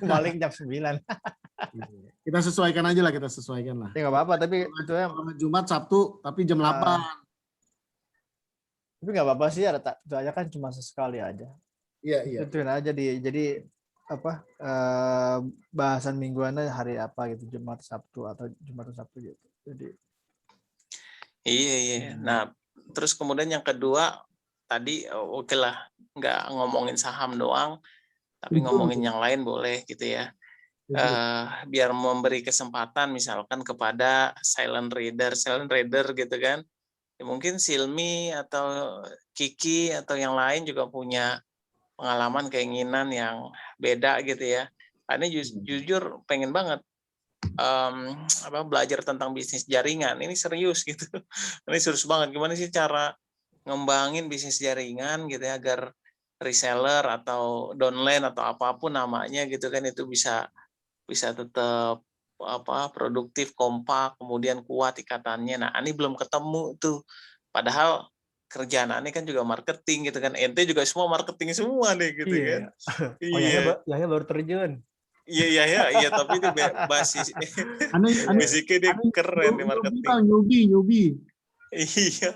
Balik jam 9. Kita sesuaikan aja lah, Ya nggak apa-apa, tapi itu ya. Jumat, Sabtu, tapi jam 8. Tapi nggak apa-apa sih, itu aja kan cuma sesekali aja. Iya. Ituin aja jadi apa bahasan mingguannya hari apa gitu, Jumat Sabtu atau Jumat Sabtu gitu. Jadi iya. Nah, terus kemudian yang kedua tadi oke lah, nggak ngomongin saham doang, tapi ngomongin yang lain boleh gitu ya. Biar memberi kesempatan misalkan kepada silent reader gitu kan. Ya, mungkin Silmi atau Kiki atau yang lain juga punya pengalaman keinginan yang beda gitu ya. Ini jujur pengen banget belajar tentang bisnis jaringan. Ini serius gitu. Ini serius banget. Gimana sih cara ngembangin bisnis jaringan gitu ya, agar reseller atau downline atau apapun namanya gitu kan itu bisa tetap produktif, kompak, kemudian kuat ikatannya. Nah, ini belum ketemu tuh. Padahal kerjaan Ani kan juga marketing gitu kan. Ente juga semua marketing semua nih gitu kan. Iya. Yahya baru terjun. Iya, tapi itu basicnya dia keren di marketing. Newbie. Iya.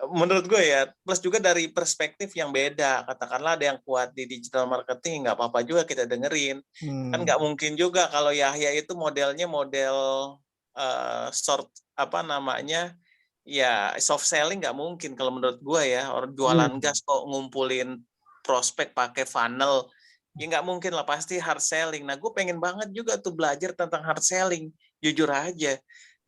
Menurut gue ya, plus juga dari perspektif yang beda. Katakanlah ada yang kuat di digital marketing, nggak apa-apa juga kita dengerin. Kan nggak mungkin juga kalau Yahya itu modelnya model soft selling, nggak mungkin kalau menurut gue ya. Orang jualan gas kok ngumpulin prospek pakai funnel, ya nggak mungkin lah, pasti hard selling. Nah, gue pengen banget juga tuh belajar tentang hard selling, jujur aja.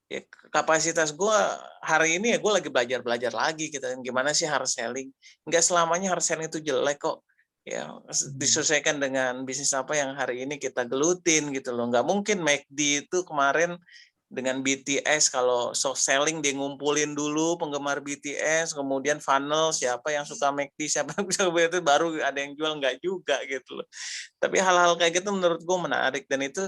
Ya, kapasitas gue hari ini ya gue lagi belajar lagi gitu. Gimana sih hard selling? Nggak selamanya hard selling itu jelek kok. Ya, disesuaikan dengan bisnis apa yang hari ini kita gelutin gitu loh. Nggak mungkin McD itu kemarin dengan BTS, kalau soft selling dia ngumpulin dulu penggemar BTS, kemudian funnel siapa yang suka McD, siapa yang bisa itu baru ada yang jual, nggak juga gitu loh. Tapi hal-hal kayak gitu menurut gue menarik, dan itu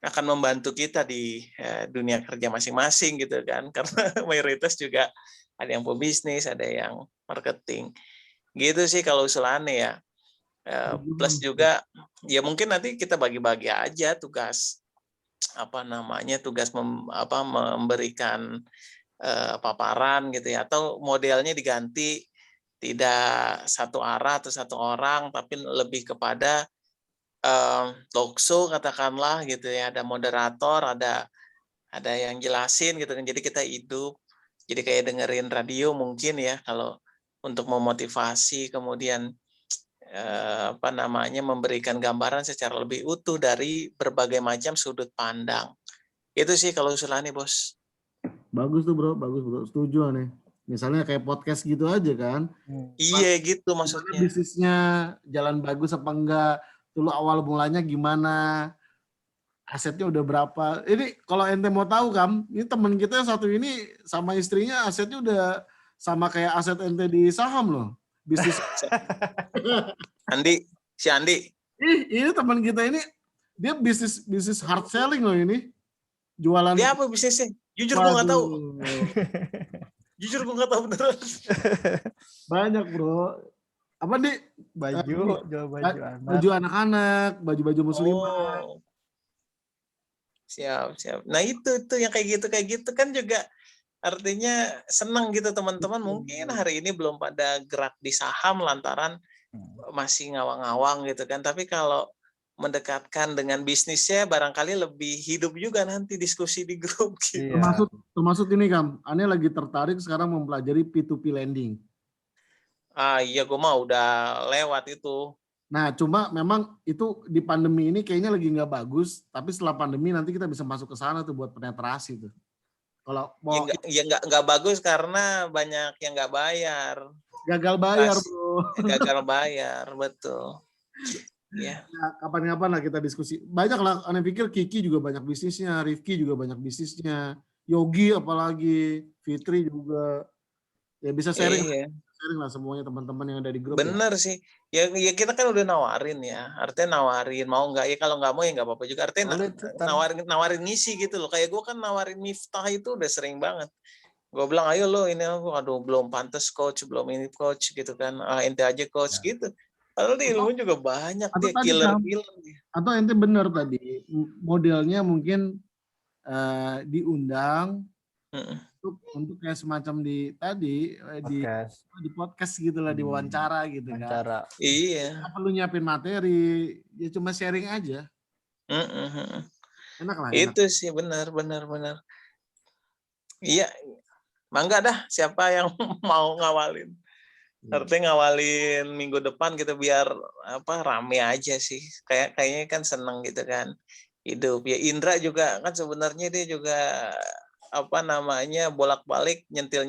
akan membantu kita di dunia kerja masing-masing gitu kan, karena mayoritas juga ada yang pebisnis, ada yang marketing gitu sih kalau usulannya ya. Plus juga ya mungkin nanti kita bagi-bagi aja tugas tugas memberikan paparan gitu ya, atau modelnya diganti, tidak satu arah atau satu orang, tapi lebih kepada talk show katakanlah gitu ya, ada moderator, ada yang jelasin gitu kan, jadi kita hidup, jadi kayak dengerin radio mungkin ya kalau untuk memotivasi, kemudian memberikan gambaran secara lebih utuh dari berbagai macam sudut pandang. Itu sih kalau usulannya, Bos. Bagus tuh bro, bagus bro, setuju nih. Misalnya kayak podcast gitu aja kan. Iya gitu maksudnya. Bisnisnya jalan bagus apa enggak, dulu awal mulanya gimana, asetnya udah berapa. Ini kalau ente mau tahu Kam, ini teman kita yang satu ini sama istrinya asetnya udah sama kayak aset ente di saham loh. Bisnis. Andi. Ini teman kita ini, dia bisnis hard selling loh ini. Jualan. Dia apa bisnisnya? Jujur gue nggak tahu. Jujur gue nggak tahu beneran. Banyak bro. Apa nih? Jual baju anak. Baju anak-anak, baju-baju muslimah. Oh. Siap. Nah itu yang kayak gitu kan juga artinya senang gitu teman-teman. Mungkin hari ini belum pada gerak di saham lantaran masih ngawang-ngawang gitu kan. Tapi kalau mendekatkan dengan bisnisnya barangkali lebih hidup juga nanti diskusi di grup gitu. Iya. Termasuk ini Kam, Ane lagi tertarik sekarang mempelajari P2P lending. Iya gue mah udah lewat itu. Nah cuma memang itu di pandemi ini kayaknya lagi nggak bagus, tapi setelah pandemi nanti kita bisa masuk ke sana tuh buat penetrasi tuh. Kalau mau nggak bagus karena banyak yang nggak bayar. Gagal bayar bro. Gagal bayar, betul. Ya. Nah, kapan-kapan lah kita diskusi. Banyak lah, Ane pikir Kiki juga banyak bisnisnya, Rifki juga banyak bisnisnya, Yogi apalagi, Fitri juga. Ya bisa sharing. Iya. Sharing lah semuanya teman-teman yang ada di grup. Bener ya. Sih. Ya kita kan udah nawarin ya. Artinya nawarin, mau nggak ya, kalau nggak mau ya nggak apa-apa juga. Artinya nawarin ngisi gitu loh. Kayak gue kan nawarin Miftah itu udah sering banget. Gue bilang ayo lo ini, aduh belum pantas coach, belum ini coach gitu kan. Ente aja coach gitu. Padahal di ilmu juga banyak dia killer. Atau ente bener tadi modelnya mungkin diundang untuk kayak semacam di podcast gitulah, di wawancara gitu kan. Iya. Apa perlu nyiapin materi, ya cuma sharing aja. Enak lah. Itu sih benar. Iya, mangga dah siapa yang mau ngawalin. Artinya ngawalin minggu depan gitu biar rame aja sih. Kayaknya kan seneng gitu kan hidup. Ya Indra juga kan sebenarnya dia juga bolak-balik nyentil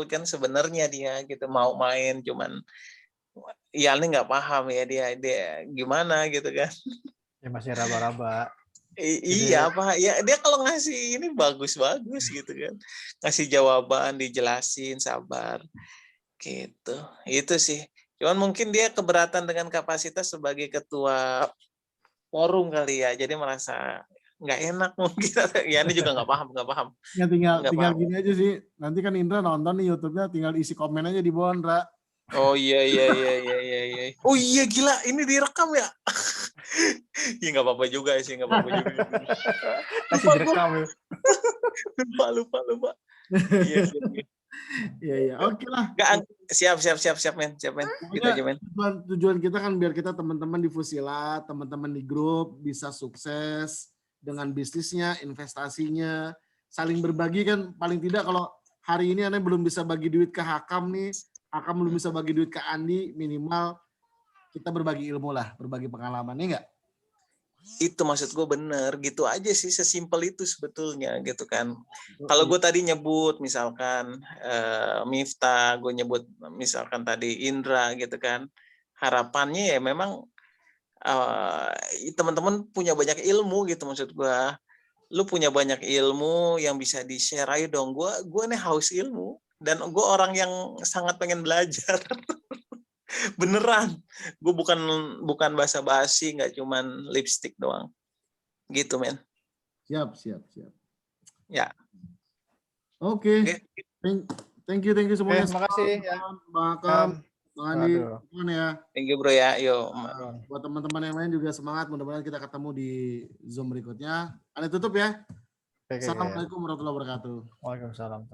kan sebenarnya dia gitu, mau main cuman ya ini nggak paham ya dia gimana gitu kan. Ya masih raba-raba. Iya ya dia kalau ngasih ini bagus gitu kan. Ngasih jawaban, dijelasin, sabar. Gitu. Itu sih. Cuman mungkin dia keberatan dengan kapasitas sebagai ketua forum kali ya. Jadi merasa nggak enak mungkin. Ya ini juga nggak paham. Ya tinggal gini aja sih. Nanti kan Indra nonton nih YouTube-nya, tinggal isi komen aja di bawah, Indra. Oh iya. Oh iya gila, ini direkam ya. Ya nggak apa-apa juga sih, nggak apa-apa juga. Masih direkam ya. Lupa. Iya. Oke lah. Siap men. Gitu aja men. Tujuan kita kan biar kita teman-teman di Fusila, teman-teman di grup bisa sukses dengan bisnisnya, investasinya, saling berbagi kan. Paling tidak kalau hari ini Anda belum bisa bagi duit ke Hakam nih, Hakam belum bisa bagi duit ke Andi, minimal kita berbagi ilmu lah, berbagi pengalaman, ya enggak? Itu maksud gue bener, gitu aja sih, sesimpel itu sebetulnya gitu kan. Kalau gue tadi nyebut misalkan Miftah, gue nyebut misalkan tadi Indra gitu kan, harapannya ya memang teman-teman punya banyak ilmu gitu maksud gue, lu punya banyak ilmu yang bisa di-share, ayo dong. Gue nih haus ilmu dan gue orang yang sangat pengen belajar. Beneran. Gue bukan basa-basi, nggak cuman lipstick doang. Gitu, men. Siap. Ya. Oke. Thank you semuanya. Terima kasih ya. Bang Akam, Bang Andi, ya. Thank you, bro ya. Yo. Buat teman-teman yang lain juga semangat. Mudah-mudahan kita ketemu di Zoom berikutnya. Anda tutup ya. Assalamualaikum warahmatullahi wabarakatuh. Waalaikumsalam.